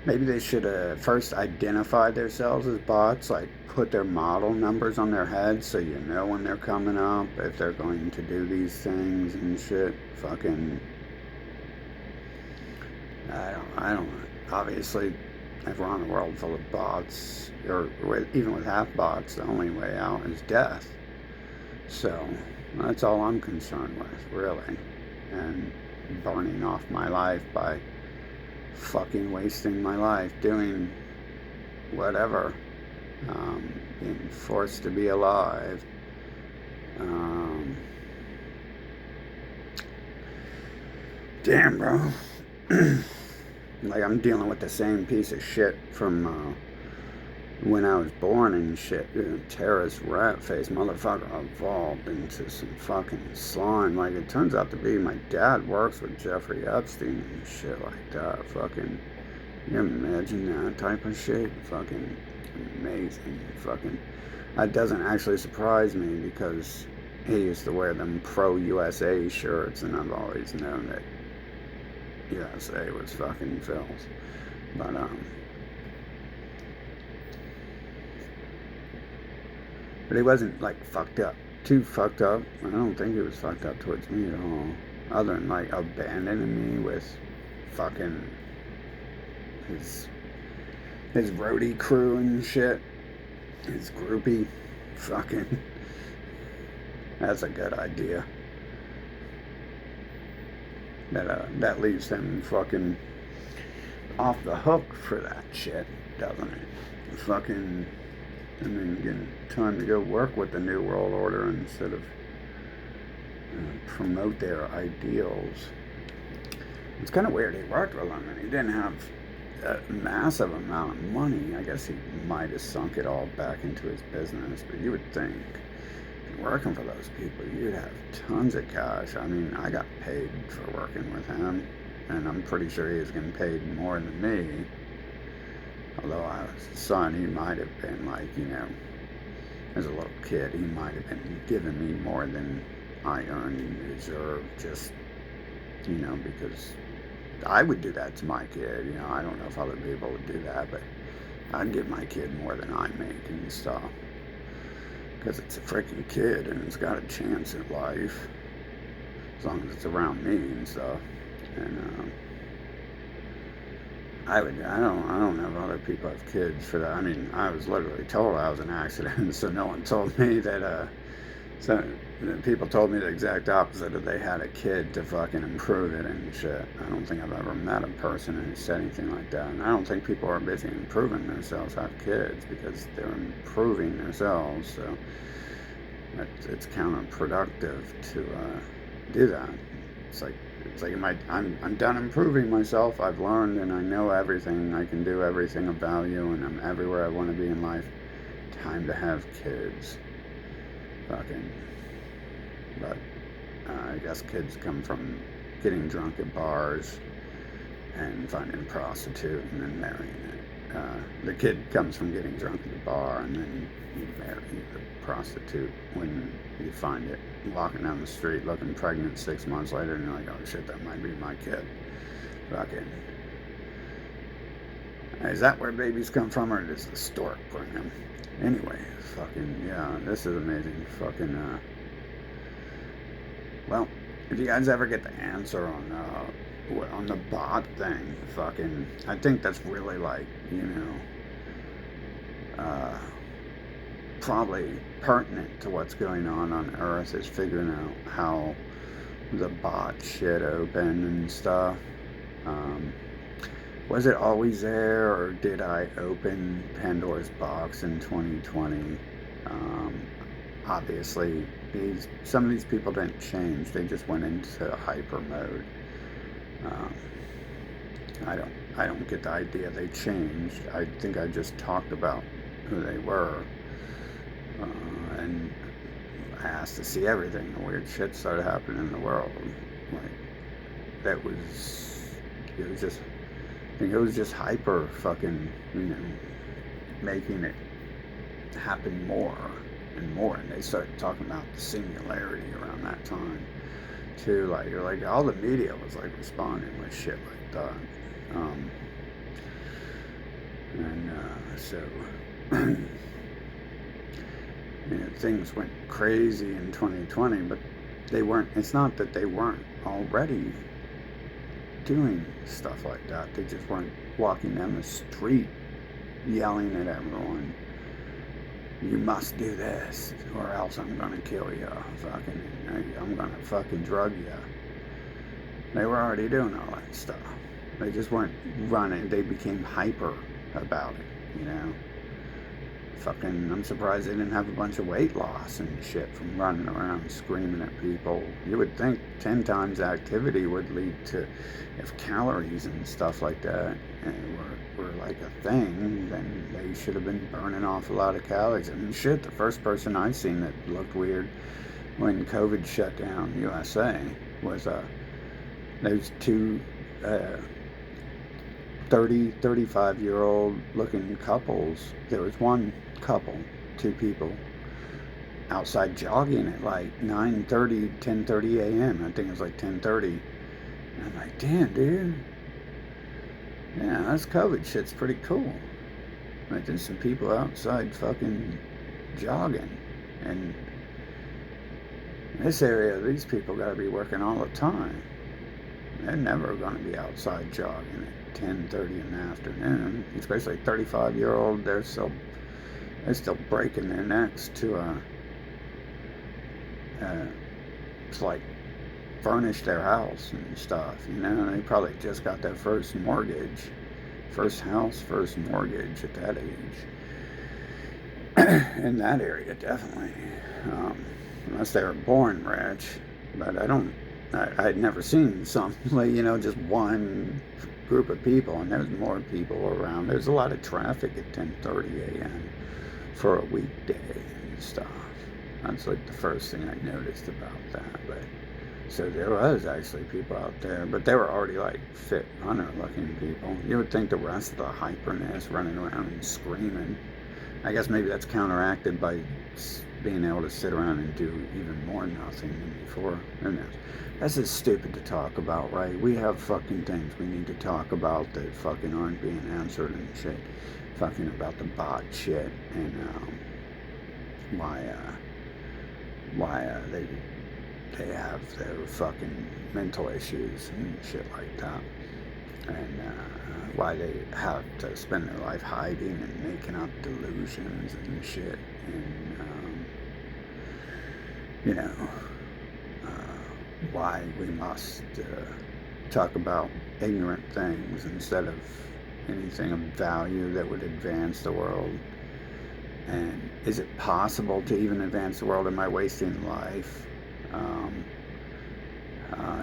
maybe they should first identify themselves as bots, like put their model numbers on their heads so you know when they're coming up, if they're going to do these obviously, if we're on a world full of bots, or even with half bots, the only way out is death. So that's all I'm concerned with, really. And burning off my life by fucking wasting my life doing whatever. Being forced to be alive. Damn, bro. Like, I'm dealing with the same piece of shit from when I was born and shit. Terrorist rat face motherfucker evolved into some fucking slime. Like, it turns out to be my dad works with Jeffrey Epstein and shit like that. Fucking, you imagine that type of shit? Fucking amazing. Fucking, that doesn't actually surprise me because he used to wear them pro-USA shirts, and I've always known that USA was fucking filth. But he wasn't like fucked up, too fucked up. I don't think he was fucked up towards me at all, other than like abandoning me with fucking his roadie crew and shit, his groupie. Fucking, that's a good idea. That leaves him fucking off the hook for that shit, doesn't it? Fucking, and then getting time to go work with the New World Order instead of promote their ideals. It's kind of weird. He worked with them and he didn't have a massive amount of money. I guess he might have sunk it all back into his business, but you would think working for those people, you'd have tons of cash. I mean, I got paid for working with him, and I'm pretty sure he was getting paid more than me. Although I was his son, he might have been like, as a little kid, he might have been giving me more than I earned and deserved, just, because I would do that to my kid. I don't know if other people would do that, but I'd give my kid more than I make and stuff. Because it's a freaking kid and it's got a chance at life as long as it's around me and stuff. And I don't know if other people have kids for that. I mean, I was literally told I was an accident, so no one told me that. So people told me the exact opposite, that they had a kid to fucking improve it and shit. I don't think I've ever met a person who said anything like that. And I don't think people are busy improving themselves have kids because they're improving themselves. So it's counterproductive to do that. It's like I'm done improving myself. I've learned and I know everything. I can do everything of value, and I'm everywhere I want to be in life. Time to have kids. Fucking. But I guess kids come from getting drunk at bars and finding a prostitute and then marrying it. The kid comes from getting drunk at the bar and then you marry the prostitute when you find it walking down the street looking pregnant 6 months later, and you're like, oh shit, that might be my kid. Fucking. Is that where babies come from, or does the stork bring them? Anyway, fucking, yeah, this is amazing. Fucking, well, if you guys ever get the answer on the bot thing, fucking, I think that's really like, probably pertinent to what's going on Earth, is figuring out how the bot shit opened and stuff. Was it always there, or did I open Pandora's box in 2020? Obviously, some of these people didn't change. They just went into hyper mode. I don't get the idea they changed. I think I just talked about who they were, and I asked to see everything. The weird shit started happening in the world. Like, it was just hyper fucking, making it happen more and more. And they started talking about the singularity around that time too. Like, you're like, all the media was like responding with shit like that. So things went crazy in 2020, but it's not that they weren't already doing stuff like that. They just weren't walking down the street yelling at everyone, you must do this or else I'm gonna kill you. I'm gonna fucking drug you. They were already doing all that stuff. They just weren't running. They became hyper about it, you know. Fucking, I'm surprised they didn't have a bunch of weight loss and shit from running around screaming at people. You would think 10 times activity would lead to, if calories and stuff like that were like a thing, then they should have been burning off a lot of calories. And shit, the first person I seen that looked weird when COVID shut down USA was those two 35-year-old looking couples. There was one couple, two people, outside jogging at like 9:30, 10:30 a.m. I think it was like 10:30. And I'm like, damn, dude. Yeah, that's COVID shit's pretty cool. Like, there's some people outside fucking jogging. And in this area, these people gotta be working all the time. They're never gonna be outside jogging at 10:30 in the afternoon. Especially 35-year-old, they're still breaking their necks to like furnish their house and stuff, you know. They probably just got their first house, first mortgage at that age. In that area, definitely. Unless they were born rich. But I'd never seen something, you know, just one group of people, and there's more people around. There's a lot of traffic at 10:30 a.m. for a weekday and stuff. That's like the first thing I noticed about that. But so there was actually people out there, but they were already like fit runner looking people. You would think the rest of the hyperness, running around and screaming, I guess maybe that's counteracted by being able to sit around and do even more nothing than before. Who knows? That's just stupid to talk about, right? We have fucking things we need to talk about that fucking aren't being answered and shit. Fucking about the bot shit and why they have their fucking mental issues and shit like that, and why they have to spend their life hiding and making up delusions and shit, and you know, why we must talk about ignorant things instead of anything of value that would advance the world. And is it possible to even advance the world? Am I wasting life?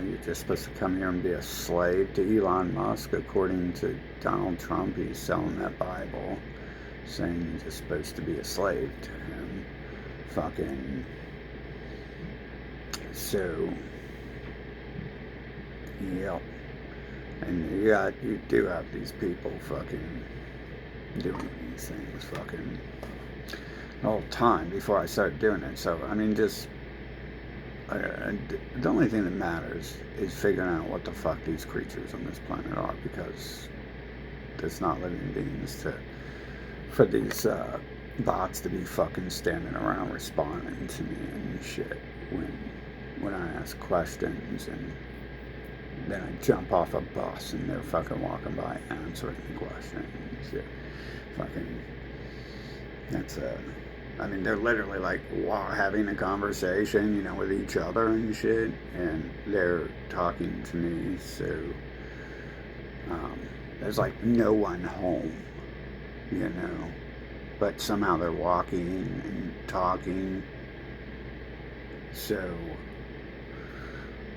You're just supposed to come here and be a slave to Elon Musk. According to Donald Trump, he's selling that Bible, saying you're just supposed to be a slave to him. Fucking. So, yep. And you do have these people fucking doing these things fucking the whole time before I started doing it. So, I mean, just the only thing that matters is figuring out what the fuck these creatures on this planet are, because there's not living beings for these bots to be fucking standing around responding to me and shit when I ask questions, and then I jump off a bus and they're fucking walking by answering the question and shit. Fucking, that's I mean, they're literally like having a conversation, you know, with each other and shit, and they're talking to me, so there's like no one home, you know, but somehow they're walking and talking. So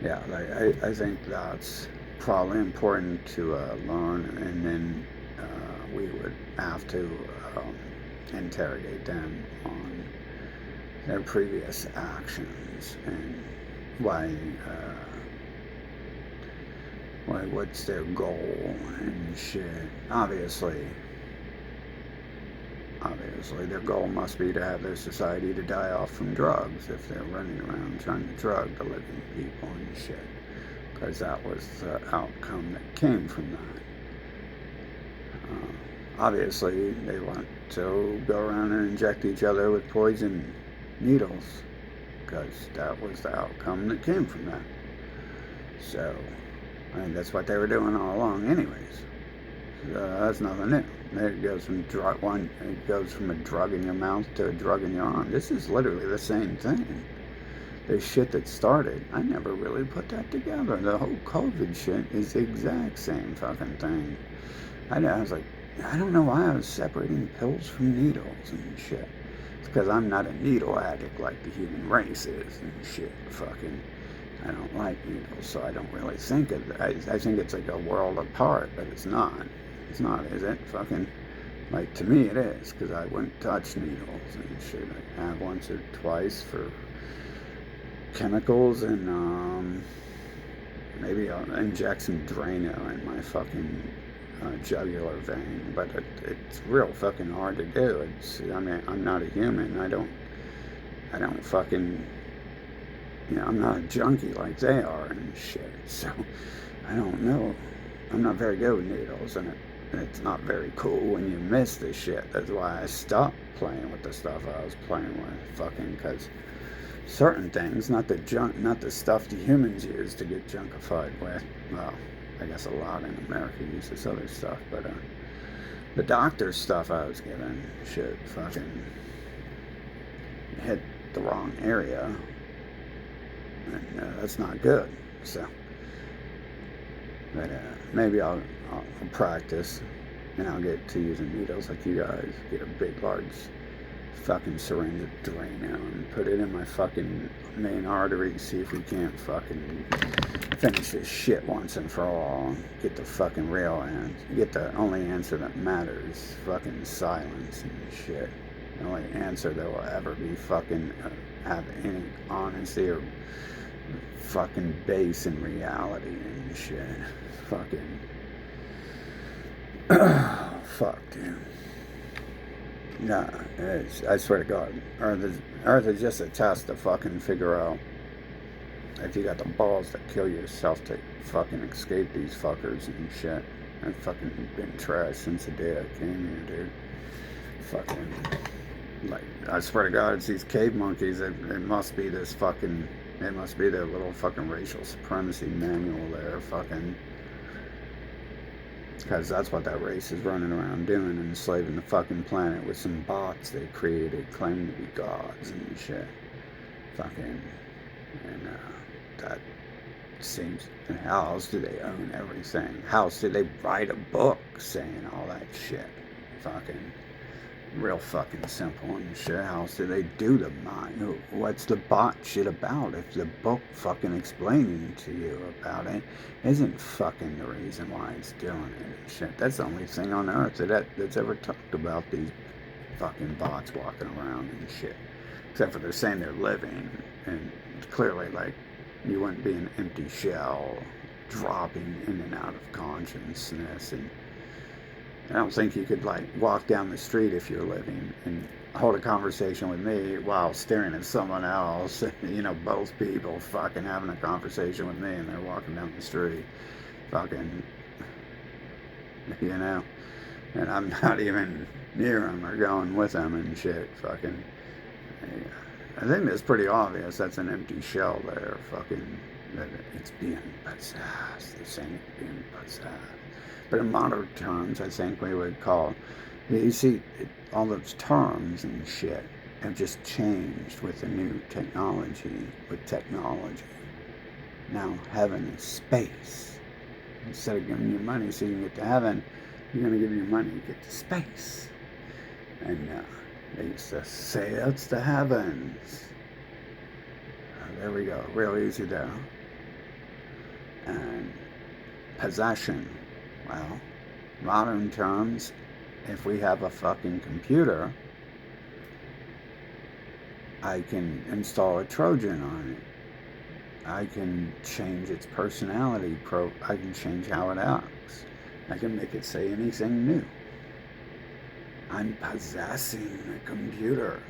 yeah, like I think that's probably important to learn, and then we would have to interrogate them on their previous actions and what's their goal and shit. Obviously their goal must be to have their society to die off from drugs if they're running around trying to drug the living people and shit, because that was the outcome that came from that. Obviously they want to go around and inject each other with poison needles, because that was the outcome that came from that. So I think that's what they were doing all along anyways. That's nothing new. It goes from it goes from a drug in your mouth to a drug in your arm. This is literally the same thing. The shit that started, I never really put that together. The whole COVID shit is the exact same fucking thing. I was like, I don't know why I was separating pills from needles and shit. It's because I'm not a needle addict like the human race is and shit. Fucking, I don't like needles, so I don't really think of it. I think it's like a world apart, but it's not. It's not, is it? Fucking, like, to me it is, because I wouldn't touch needles and shit. I have once or twice for chemicals, and maybe I'll inject some Drano in my fucking jugular vein, but it's real fucking hard to do. I mean, I'm not a human. I don't fucking, I'm not a junkie like they are and shit. So I don't know. I'm not very good with needles, and it's not very cool when you miss this shit. That's why I stopped playing with the stuff I was playing with, fucking, because certain things, not the stuff the humans use to get junkified with. Well, I guess a lot in America use this other stuff, but the doctor's stuff I was given, shit, fucking hit the wrong area, and that's not good. So, but maybe I'll practice, and I'll get to using needles like you guys. Get a big, large fucking syringe of Drano and put it in my fucking main artery. See if we can't fucking finish this shit once and for all. Get the fucking real answer. Get the only answer that matters. Fucking silence and shit. The only answer that will ever be fucking have any honesty or fucking base in reality and shit. Fucking fuck, dude. Nah, I swear to God, Earth is just a test to fucking figure out if you got the balls to kill yourself to fucking escape these fuckers and shit. I've fucking been trashed since the day I came here, dude. Fucking, like, I swear to God, it's these cave monkeys. It must be this fucking, it must be their little fucking racial supremacy manual there, fucking. Because that's what that race is running around doing, enslaving the fucking planet with some bots they created, claiming to be gods and shit. Fucking, and that seems, how else do they own everything? How else do they write a book saying all that shit? Fucking, real fucking simple and shit. How else do they do the mind? What's the bot shit about if the book fucking explaining to you about it isn't fucking the reason why it's doing it and shit? That's the only thing on earth that's ever talked about these fucking bots walking around and shit. Except for they're saying they're living, and clearly, like, you wouldn't be an empty shell dropping in and out of consciousness. And I don't think you could, like, walk down the street if you're living and hold a conversation with me while staring at someone else. Both people fucking having a conversation with me and they're walking down the street. Fucking, and I'm not even near them or going with them and shit. Fucking, I think that's pretty obvious. That's an empty shell there. Fucking, that it's being possessed. They're saying it's being possessed. But in modern terms, I think we would call, you see, all those terms and shit have just changed with the new technology, Now heaven is space. Instead of giving you money so you can get to heaven, you're going to give you money to get to space. And they used to say it's the heavens. There we go, real easy there. And possession. Well, modern terms, if we have a fucking computer, I can install a Trojan on it. I can change its personality. I can change how it acts. I can make it say anything new. I'm possessing a computer.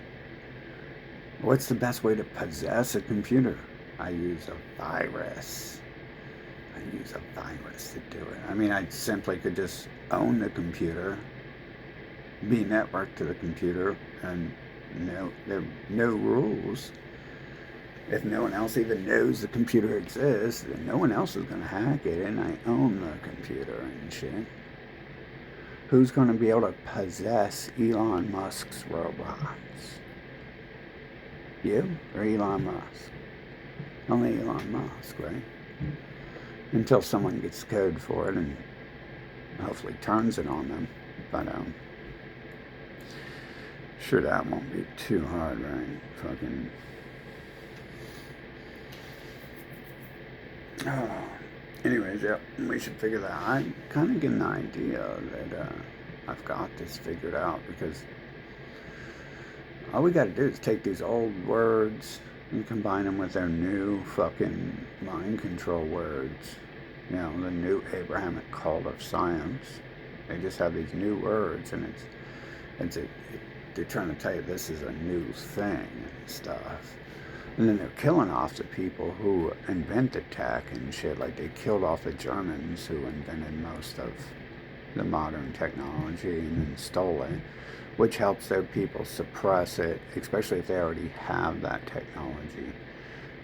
What's the best way to possess a computer? I use a virus. I use a virus to do it. I mean, I simply could just own the computer, be networked to the computer, and there are no rules. If no one else even knows the computer exists, then no one else is going to hack it, and I own the computer and shit. Who's going to be able to possess Elon Musk's robots? You or Elon Musk? Only Elon Musk, right? Until someone gets code for it and hopefully turns it on them. But, sure that won't be too hard, right? Fucking... anyways, yeah, we should figure that out. I kind of get an idea that I've got this figured out, because all we got to do is take these old words and combine them with their new fucking mind control words. You know, the new Abrahamic cult of science. They just have these new words, and they're trying to tell you this is a new thing and stuff. And then they're killing off the people who invented tech and shit. Like, they killed off the Germans who invented most of the modern technology and then stole it, which helps their people suppress it, especially if they already have that technology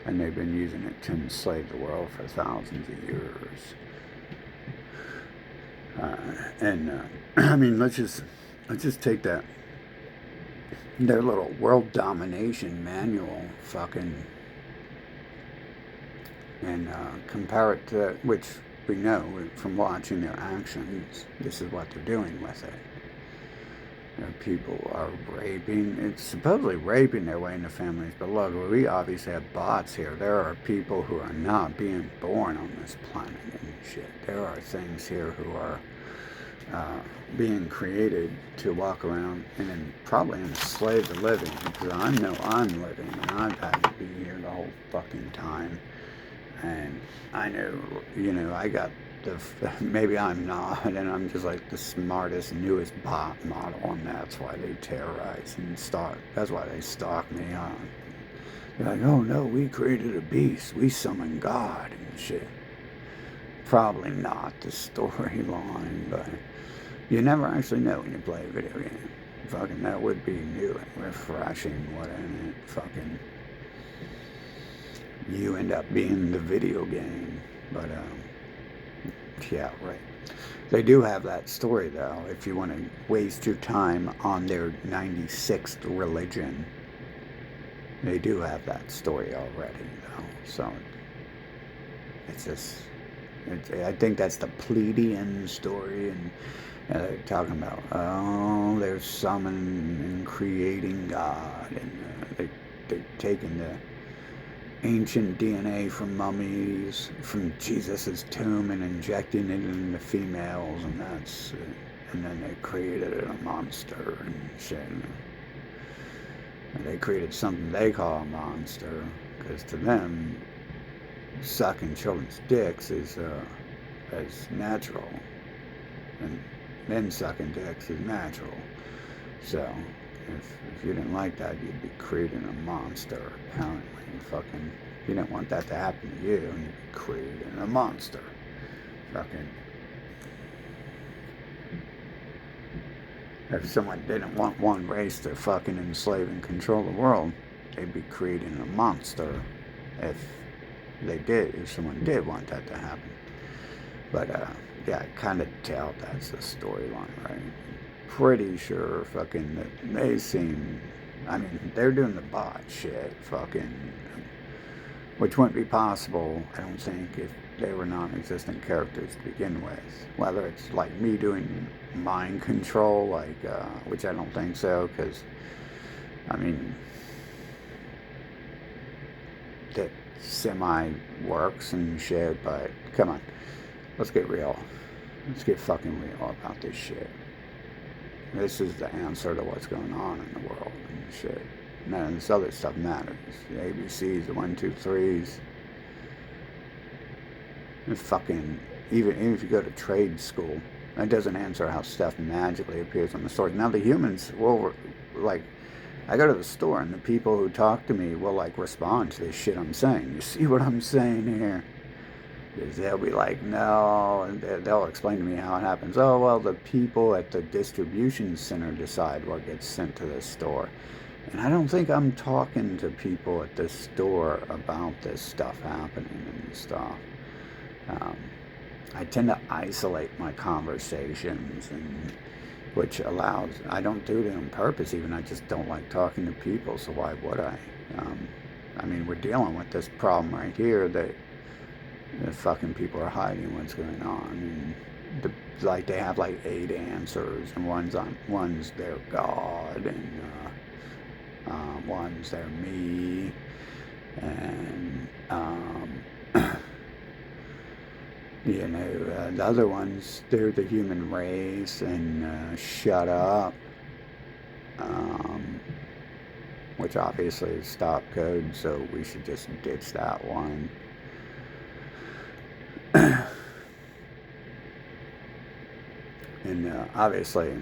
and they've been using it to enslave the world for thousands of years. I mean, let's just take that, their little world domination manual, fucking, and compare it to, which we know from watching their actions, this is what they're doing with it. You know, people are raping, it's supposedly raping their way into families, but look, we obviously have bots here. There are people who are not being born on this planet and shit. There are things here who are being created to walk around and then probably enslave the living, because I know I'm living and I've had to be here the whole fucking time. And I know, you know, I got maybe I'm not, and I'm just like the smartest, newest bot model, and that's why they terrorize and stalk. That's why they stalk me on. They're like, oh no, we created a beast, we summoned God and shit. Probably not the storyline, but you never actually know when you play a video game. Fucking, that would be new and refreshing, wouldn't it? Fucking, you end up being the video game, but yeah, right. They do have that story, though, if you want to waste your time on their 96th religion. They do have that story already, though. So, it's just, I think that's the Pleiadian story, and they're talking about, oh, they're summoning and creating God, and they're taking the ancient DNA from mummies from Jesus's tomb and injecting it into females, and that's and then they created a monster and shit. And they created something they call a monster, because to them, sucking children's dicks is natural, and men sucking dicks is natural. So if you didn't like that, you'd be creating a monster, apparently. Fucking, you didn't want that to happen to you, you'd be creating a monster. Fucking, if someone didn't want one race to fucking enslave and control the world, they'd be creating a monster if someone did want that to happen. But, yeah, I kind of tell that's the storyline, right? Pretty sure fucking that they seem, I mean, they're doing the bot shit, fucking, which wouldn't be possible, I don't think, if they were non-existent characters to begin with. Whether it's like me doing mind control, like, which I don't think so, because, I mean, that semi-works and shit, but come on, let's get real. Let's get fucking real about this shit. This is the answer to what's going on in the world and shit. None of this other stuff matters. The ABCs, the 1, 2, 3s. And fucking, even if you go to trade school, that doesn't answer how stuff magically appears on the store. Now the humans will, like, I go to the store and the people who talk to me will, like, respond to this shit I'm saying. You see what I'm saying here? Because they'll be like, no, and they'll explain to me how it happens. Oh, well, the people at the distribution center decide what gets sent to the store. And I don't think I'm talking to people at the store about this stuff happening and stuff. I tend to isolate my conversations and which allows, I don't do it on purpose even, I just don't like talking to people, so why would I? I mean, we're dealing with this problem right here that the fucking people are hiding what's going on, and like they have like 8 answers, and one's their God, and one's their me, and you know, the other ones, they're the human race, and shut up, which obviously is stop code, so we should just ditch that one. And obviously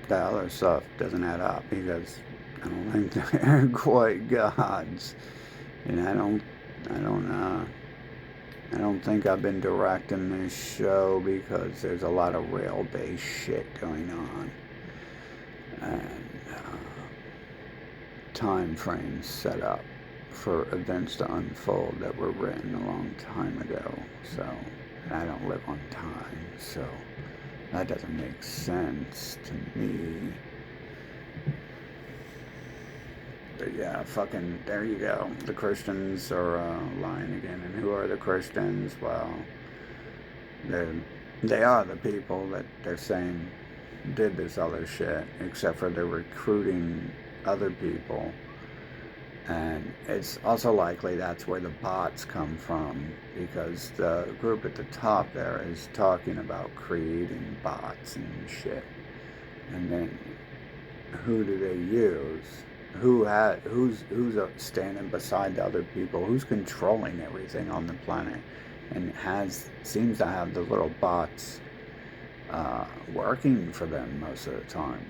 the other stuff doesn't add up, because I don't think they're quite gods, and I don't think I've been directing this show, because there's a lot of rail-based shit going on, and time frames set up for events to unfold that were written a long time ago. So I don't live on time, so that doesn't make sense to me. But yeah, fucking, there you go. The Christians are lying again. And who are the Christians? Well, they are the people that they're saying did this other shit, except for they're recruiting other people. And it's also likely that's where the bots come from, because the group at the top there is talking about creating bots and shit. And then who do they use? Who's standing beside the other people? Who's controlling everything on the planet, and seems to have the little bots working for them most of the time?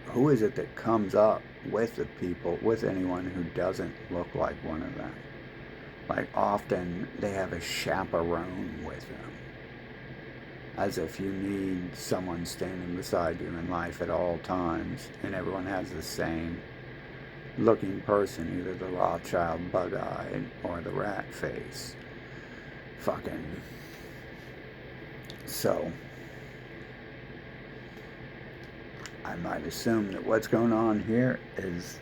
Who is it that comes up with the people, with anyone who doesn't look like one of them? Like, often they have a chaperone with them, as if you need someone standing beside you in life at all times, and everyone has the same looking person, either the Rothschild bug-eyed or the rat face. Fucking. So I might assume that what's going on here is,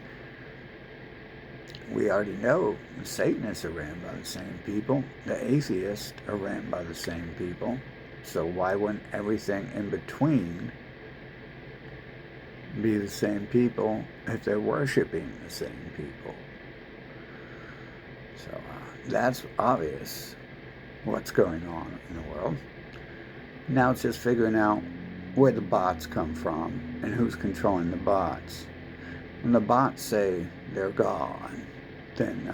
we already know the Satanists are ran by the same people, the atheists are ran by the same people, so why wouldn't everything in between be the same people if they're worshiping the same people? So that's obvious what's going on in the world. Now it's just figuring out where the bots come from and who's controlling the bots. When the bots say they're God, then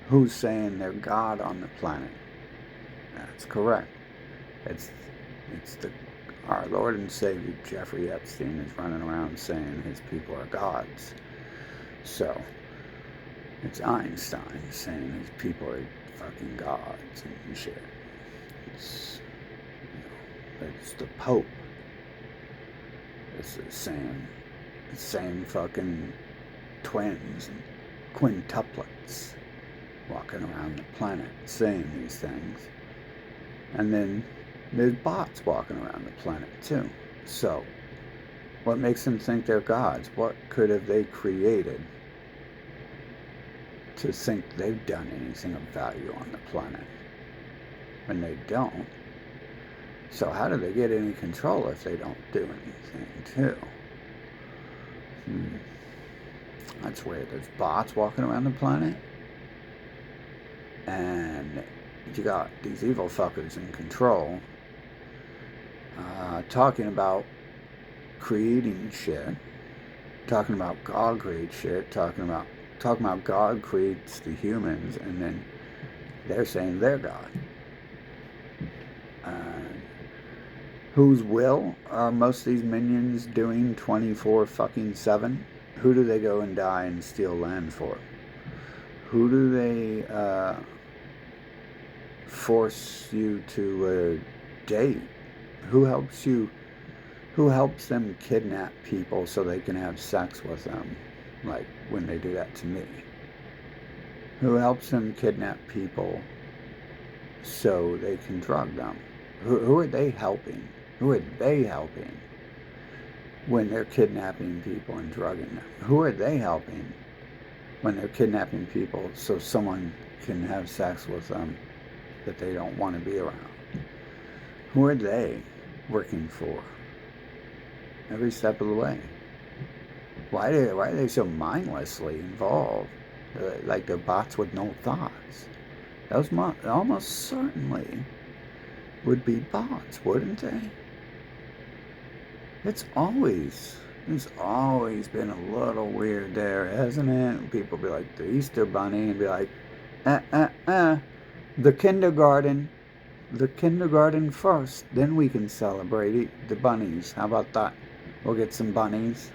who's saying they're God on the planet? That's correct. It's our Lord and Savior Jeffrey Epstein is running around saying his people are gods. So it's Einstein saying his people are fucking gods and shit. It's the Pope. It's the same fucking twins and quintuplets walking around the planet saying these things. And then there's bots walking around the planet too. So what makes them think they're gods? What could have they created to think they've done anything of value on the planet when they don't? So how do they get any control if they don't do anything too? That's weird. There's bots walking around the planet, and you got these evil fuckers in control, talking about creating shit, talking about God creates shit, talking about God creates the humans, and then they're saying they're God. Whose will are most of these minions doing 24-7? Who do they go and die and steal land for? Who do they force you to date? Who helps them kidnap people so they can have sex with them, like when they do that to me? Who helps them kidnap people so they can drug them? Who are they helping? Who are they helping? when they're kidnapping people and drugging them? Who are they helping when they're kidnapping people so someone can have sex with them that they don't want to be around? Who are they working for every step of the way? Why are they so mindlessly involved? Like they're bots with no thoughts. Those almost certainly would be bots, wouldn't they? It's always been a little weird there, hasn't it? People be like the Easter Bunny and be like, the kindergarten first, then we can celebrate the bunnies. How about that? We'll get some bunnies.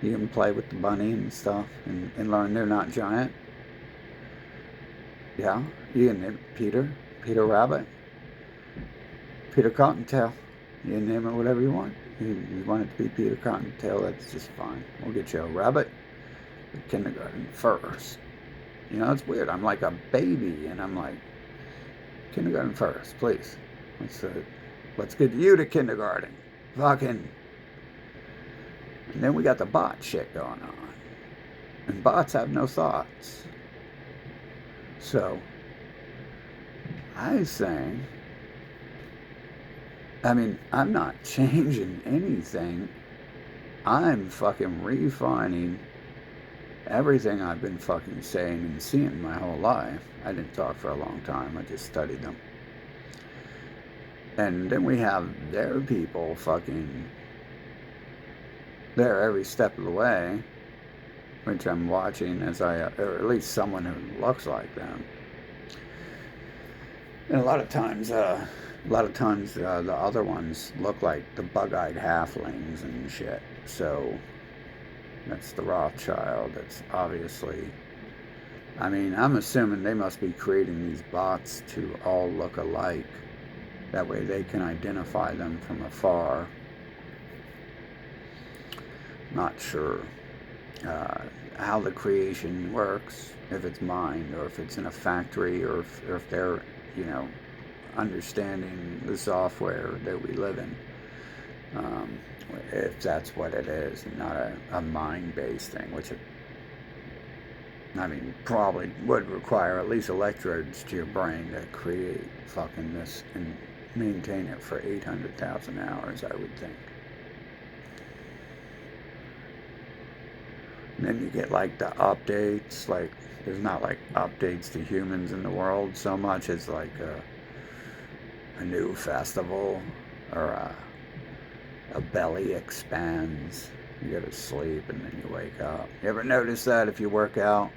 You can play with the bunny and stuff and learn they're not giant. Yeah, you can name it Peter Rabbit, Peter Cottontail. You can name it whatever you want. You want it to be Peter Cottontail, that's just fine. We'll get you a rabbit, the kindergarten first. You know, it's weird. I'm like a baby, and I'm like, kindergarten first, please. Let's get you to kindergarten. Fucking. And then we got the bot shit going on. And bots have no thoughts. So, I think, I'm not changing anything. I'm fucking refining everything I've been fucking saying and seeing my whole life. I didn't talk for a long time. I just studied them. And then we have their people fucking there every step of the way, which I'm watching or at least someone who looks like them. And a lot of times the other ones look like the bug-eyed halflings and shit. So that's the Rothschild. That's obviously, I'm assuming they must be creating these bots to all look alike. That way they can identify them from afar. Not sure how the creation works, if it's mined or if it's in a factory or if they're, understanding the software that we live in. If that's what it is, and not a mind-based thing, which probably would require at least electrodes to your brain to create fucking this and maintain it for 800,000 hours, I would think. And then you get like the updates, like there's not like updates to humans in the world so much as like a new festival or a belly expands. You go to sleep and then you wake up. You ever notice that if you work out,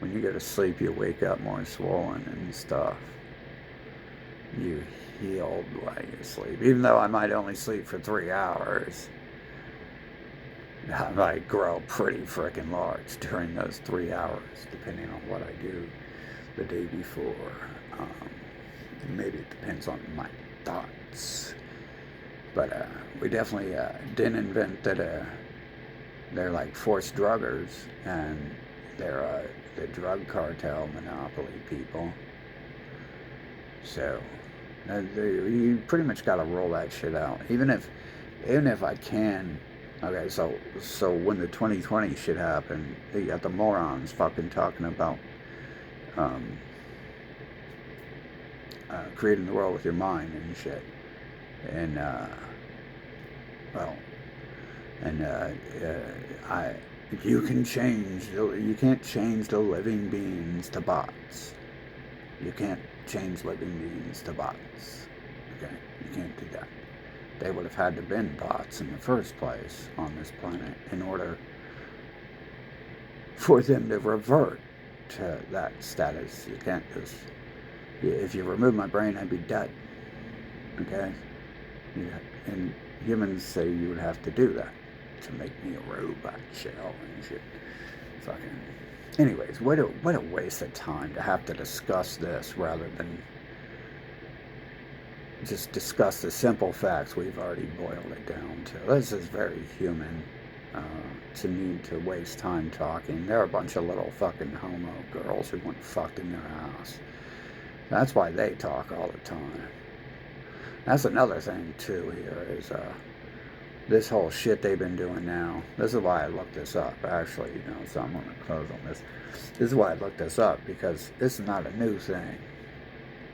when you go to sleep you wake up more swollen and stuff? You healed while you sleep. Even though I might only sleep for 3 hours, I might grow pretty freaking large during those 3 hours, depending on what I do the day before. Maybe it depends on my thoughts. But we definitely didn't invent that they're like forced druggers, and they're the drug cartel monopoly people. So you pretty much got to roll that shit out. Even if I can. Okay, so when the 2020 shit happened, you got the morons fucking talking about creating the world with your mind and shit. And you can't change the living beings to bots. You can't change living beings to bots. Okay, you can't do that. They would have had to been bots in the first place on this planet in order for them to revert to that status. You can't just, if you remove my brain, I'd be dead. Okay? And humans say you would have to do that to make me a robot shell and shit. Fucking. Anyways, what a waste of time to have to discuss this rather than just discuss the simple facts we've already boiled it down to. This is very human to need to waste time talking. There are a bunch of little fucking homo girls who want fucked in their ass. That's why they talk all the time. That's another thing too here is this whole shit they've been doing now. This is why I looked this up, actually, so I'm going to close on this. This is why I looked this up, because this is not a new thing.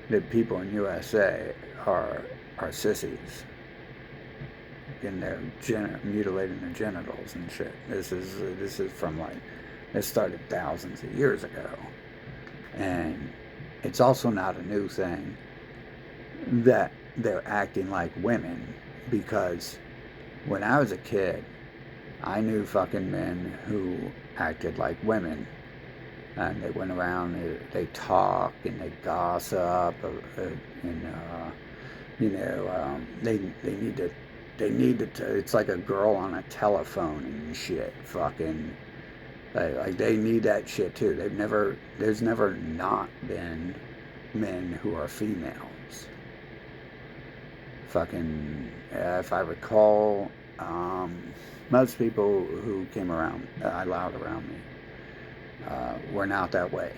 The people in USA are sissies. In their mutilating their genitals and shit. This is from this started thousands of years ago. And it's also not a new thing that they're acting like women, because when I was a kid, I knew fucking men who acted like women, and they went around, they talk and they gossip, they needed to, it's like a girl on a telephone and shit, fucking, like they need that shit too. There's never not been men who are females. Fucking, if I recall, most people who came around, allowed around me, were not that way.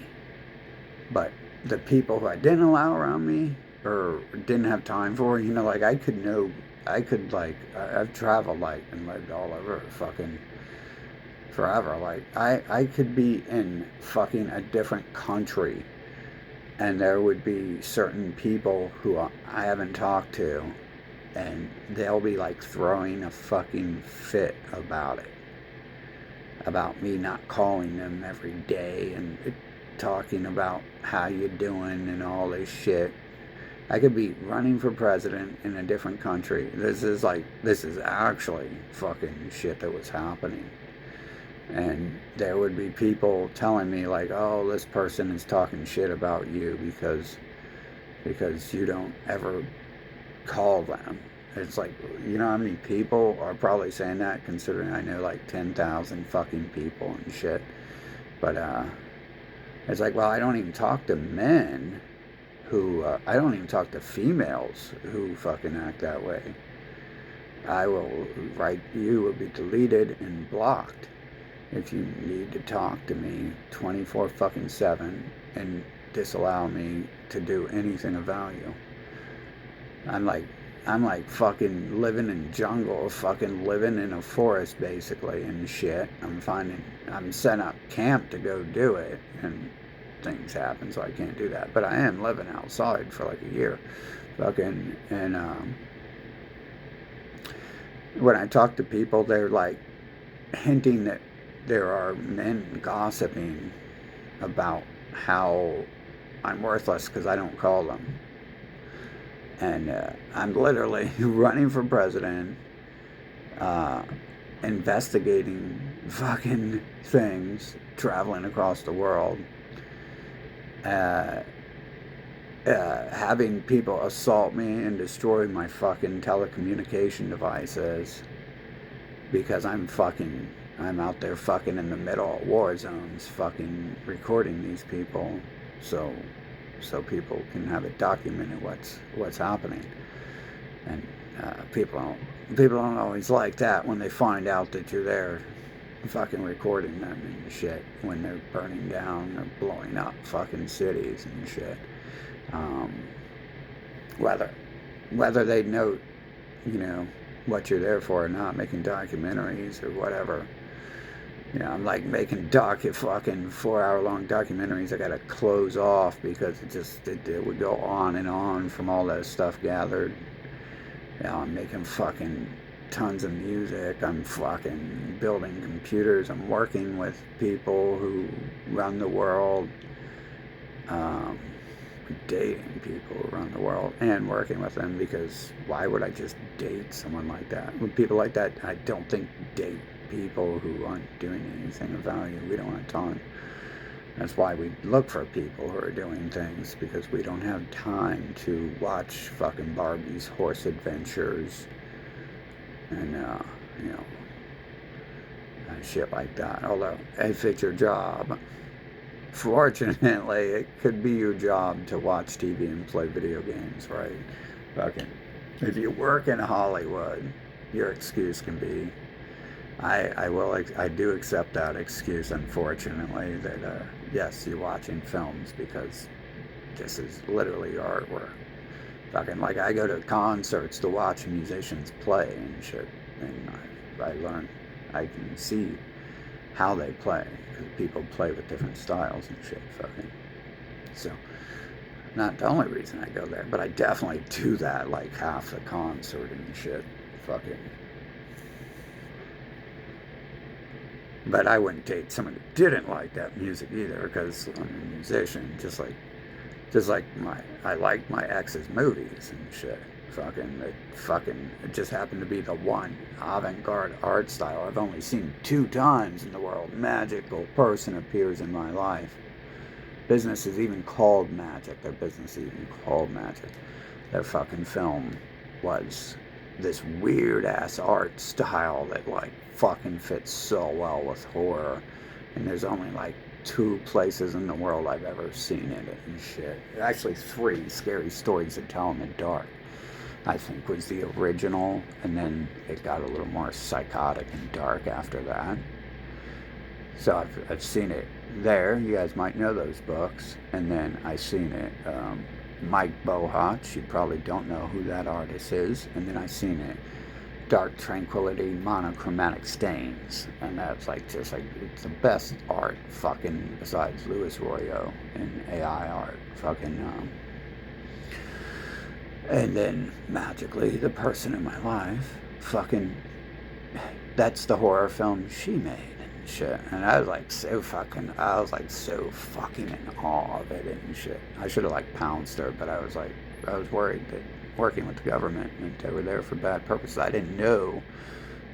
But the people who I didn't allow around me, or didn't have time for, like I've traveled and lived all over fucking forever. Like I could be in fucking a different country, and there would be certain people who I haven't talked to, and they'll be throwing a fucking fit about it, about me not calling them every day and talking about how you doing and all this shit. I could be running for president in a different country. This is actually fucking shit that was happening. And there would be people telling me oh, this person is talking shit about you because you don't ever call them. It's how many people are probably saying that, considering I know 10,000 fucking people and shit. But it's well, I don't even talk to men who, I don't even talk to females who fucking act that way. I will write, you will be deleted and blocked if you need to talk to me 24/7 and disallow me to do anything of value. I'm like fucking living in jungle, fucking living in a forest basically and shit. I'm setting up camp to go do it, and things happen, so I can't do that. But I am living outside for a year, fucking, and when I talk to people, they're hinting that there are men gossiping about how I'm worthless because I don't call them. And I'm literally running for president, investigating fucking things, traveling across the world, having people assault me and destroy my fucking telecommunication devices because I'm out there fucking in the middle of war zones, fucking recording these people, so people can have it documented what's happening. And people don't always like that when they find out that you're there fucking recording them and shit when they're burning down or blowing up fucking cities and shit. Whether they know what you're there for or not, making documentaries or whatever. I'm making fucking 4-hour-long documentaries I gotta close off because it would go on and on from all that stuff gathered. I'm making fucking tons of music. I'm fucking building computers. I'm working with people who run the world. Dating people who run the world and working with them, because why would I just date someone like that? With people like that, I don't think date people who aren't doing anything of value. We don't have time. That's why we look for people who are doing things, because we don't have time to watch fucking Barbie's horse adventures and shit like that. Although if it's your job, fortunately, it could be your job to watch TV and play video games, right? Fucking, if you work in Hollywood, your excuse can be, I do accept that excuse, unfortunately, that yes, you're watching films because this is literally artwork. Fucking, I go to concerts to watch musicians play and shit. and I learn, I can see how they play, because people play with different styles and shit, fucking. So, not the only reason I go there, but I definitely do that like half the concert and shit, fucking. But I wouldn't date someone who didn't like that music either, because I'm a musician, just like I like my ex's movies and shit. It just happened to be the one avant-garde art style I've only seen 2 times in the world. Magical person appears in my life. Business is even called magic. Their business is even called magic. Their fucking film was this weird ass art style that like fucking fits so well with horror. And there's only like 2 places in the world I've ever seen it and shit. Actually 3, Scary Stories to Tell in the Dark, I think, was the original, and then it got a little more psychotic and dark after that. So I've seen it there. You guys might know those books. And then I seen it, Mike Bohutch. You probably don't know who that artist is. And then I seen it, Dark Tranquility, Monochromatic Stains. And that's like, just like, it's the best art fucking besides Louis Royo and AI art. Fucking, and then magically the person in my life, fucking, that's the horror film she made and shit. And I was like so fucking in awe of it and shit. I should have like pounced her, but I was worried that working with the government meant they were there for bad purposes. I didn't know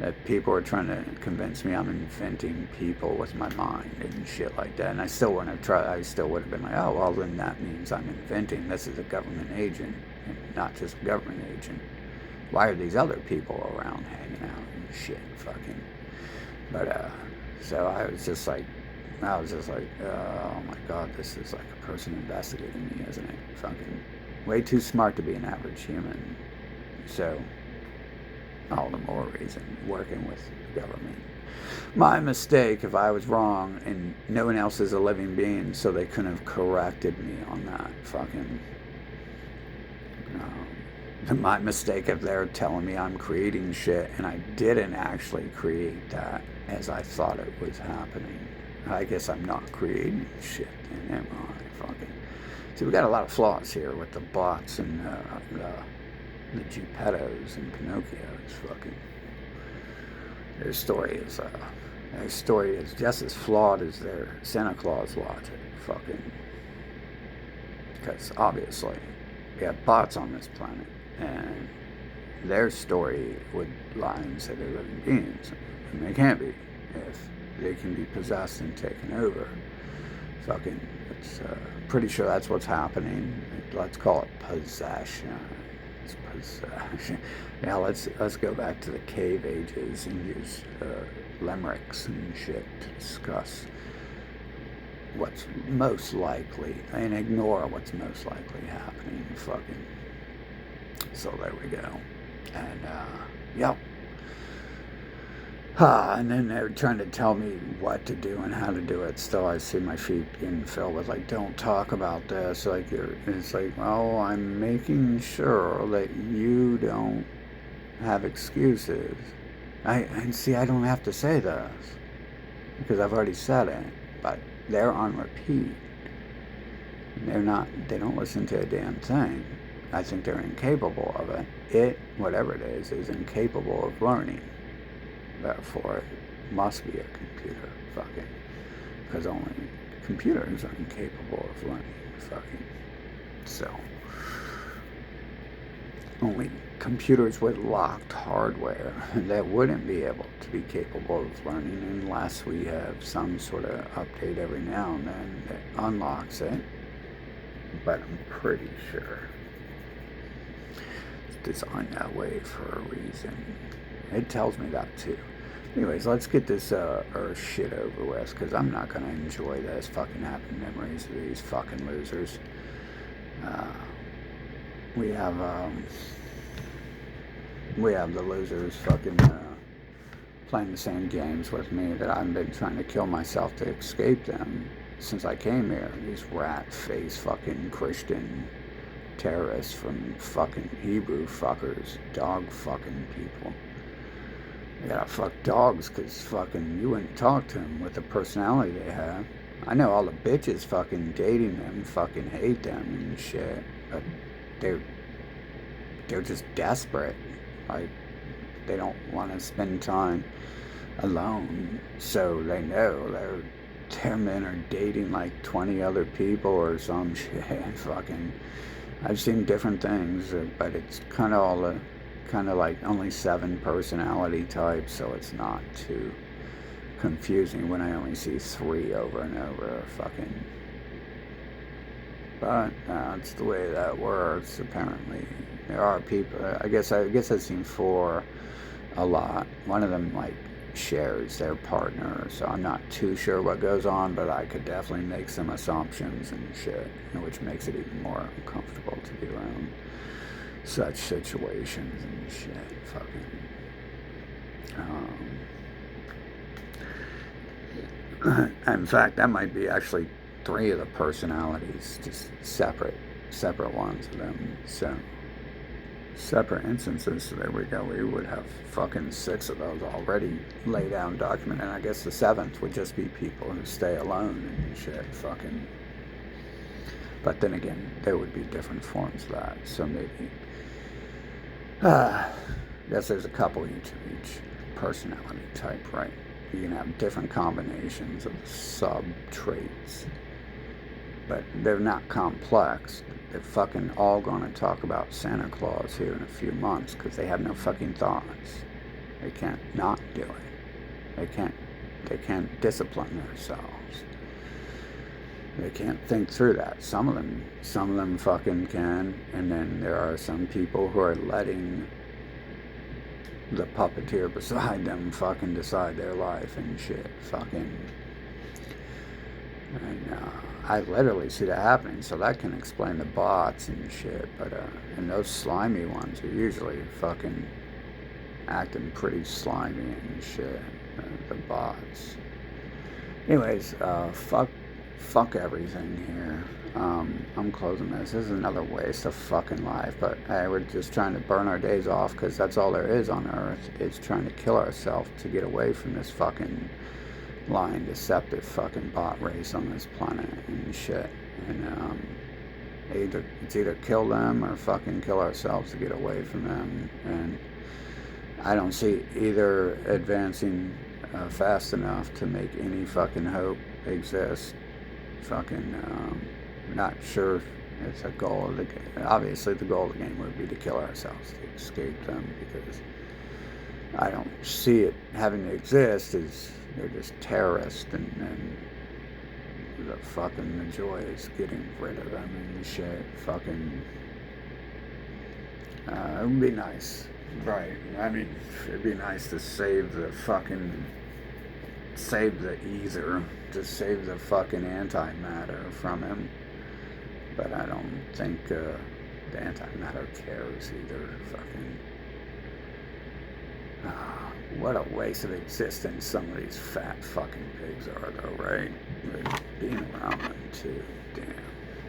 that people were trying to convince me I'm inventing people with my mind and shit like that. And I still wouldn't have tried. I still would have been like, oh, well, then that means I'm inventing. This is a government agent, and not just a government agent. Why are these other people around hanging out and shit, fucking? But, so I was just like, oh my God, this is like a person investigating me, isn't it? Fucking way too smart to be an average human. So, all the more reason working with the government. My mistake if I was wrong, and no one else is a living being, so they couldn't have corrected me on that. Fucking, my mistake if they're telling me I'm creating shit and I didn't actually create that as I thought it was happening. I guess I'm not creating shit, then, am I? Fucking. See, we got a lot of flaws here with the bots and the Geppettos and Pinocchios. Fucking. Their story is just as flawed as their Santa Claus logic. Fucking. Because obviously we have bots on this planet, and their story would lie and say they're living beings, and they can't be if they can be possessed and taken over. Fucking, it's pretty sure that's what's happening. Let's call it possession. It's possession. Yeah, let's go back to the cave ages and use limericks and shit to discuss what's most likely, and ignore what's most likely happening. Fucking. So there we go. And yep. And then they're trying to tell me what to do and how to do it. Still, I see my feet getting filled with like, don't talk about this. Like, it's like, well, I'm making sure that you don't have excuses. And see, I don't have to say this because I've already said it. But they're on repeat. They don't listen to a damn thing. I think they're incapable of it. Whatever it is incapable of learning. Therefore, it must be a computer, fucking. Because only computers are incapable of learning, fucking. So, only computers with locked hardware that wouldn't be able to be capable of learning unless we have some sort of update every now and then that unlocks it. But I'm pretty sure it's designed that way for a reason. It tells me that too. Anyways, let's get this Earth shit over with, because I'm not going to enjoy this fucking having memories of these fucking losers. We have the losers fucking playing the same games with me that I've been trying to kill myself to escape them since I came here. These rat-faced fucking Christian terrorists from fucking Hebrew fuckers, dog fucking people. They gotta fuck dogs because fucking you wouldn't talk to them with the personality they have. I know all the bitches fucking dating them fucking hate them and shit, but they're just desperate. Like, they don't want to spend time alone, so they know their men are dating like 20 other people or some shit. Fucking, I've seen different things, but it's kind of all kind of like only 7 personality types, so it's not too confusing when I only see 3 over and over. Fucking, but that's the way that works. Apparently, there are people. I guess I've seen 4 a lot. One of them like shares their partner, so I'm not too sure what goes on, but I could definitely make some assumptions and shit, which makes it even more uncomfortable to be around such situations and shit. Fucking. In fact, that might be actually 3 of the personalities, just separate ones of them. So, separate instances. So there we go. We would have fucking 6 of those already laid down, documented. And I guess the 7th would just be people who stay alone and shit. Fucking. But then again, there would be different forms of that. So maybe. I guess there's a couple each of each personality type, right? You can have different combinations of sub-traits, but they're not complex. They're fucking all going to talk about Santa Claus here in a few months because they have no fucking thoughts. They can't not do it. They can't discipline themselves. They can't think through that. Some of them fucking can, and then there are some people who are letting the puppeteer beside them fucking decide their life and shit. Fucking. And I literally see that happening, so that can explain the bots and shit. But and those slimy ones are usually fucking acting pretty slimy and shit. The bots. Anyways, fuck everything here. I'm closing this. This is another waste of fucking life, but hey, we're just trying to burn our days off because that's all there is on Earth. It's trying to kill ourselves to get away from this fucking lying, deceptive fucking bot race on this planet and shit. And it's either kill them or fucking kill ourselves to get away from them. And I don't see either advancing fast enough to make any fucking hope exist. Fucking not sure it's a goal of the game. Obviously the goal of the game would be to kill ourselves, to escape them, because I don't see it having to exist. Is they're just terrorists, and the joy is getting rid of them and shit. Fucking it would be nice, right? I mean, it'd be nice to save the ether, to save the fucking antimatter from him. But I don't think the antimatter cares either. Fucking. What a waste of existence some of these fat fucking pigs are, though, right? Being around them, too. Damn.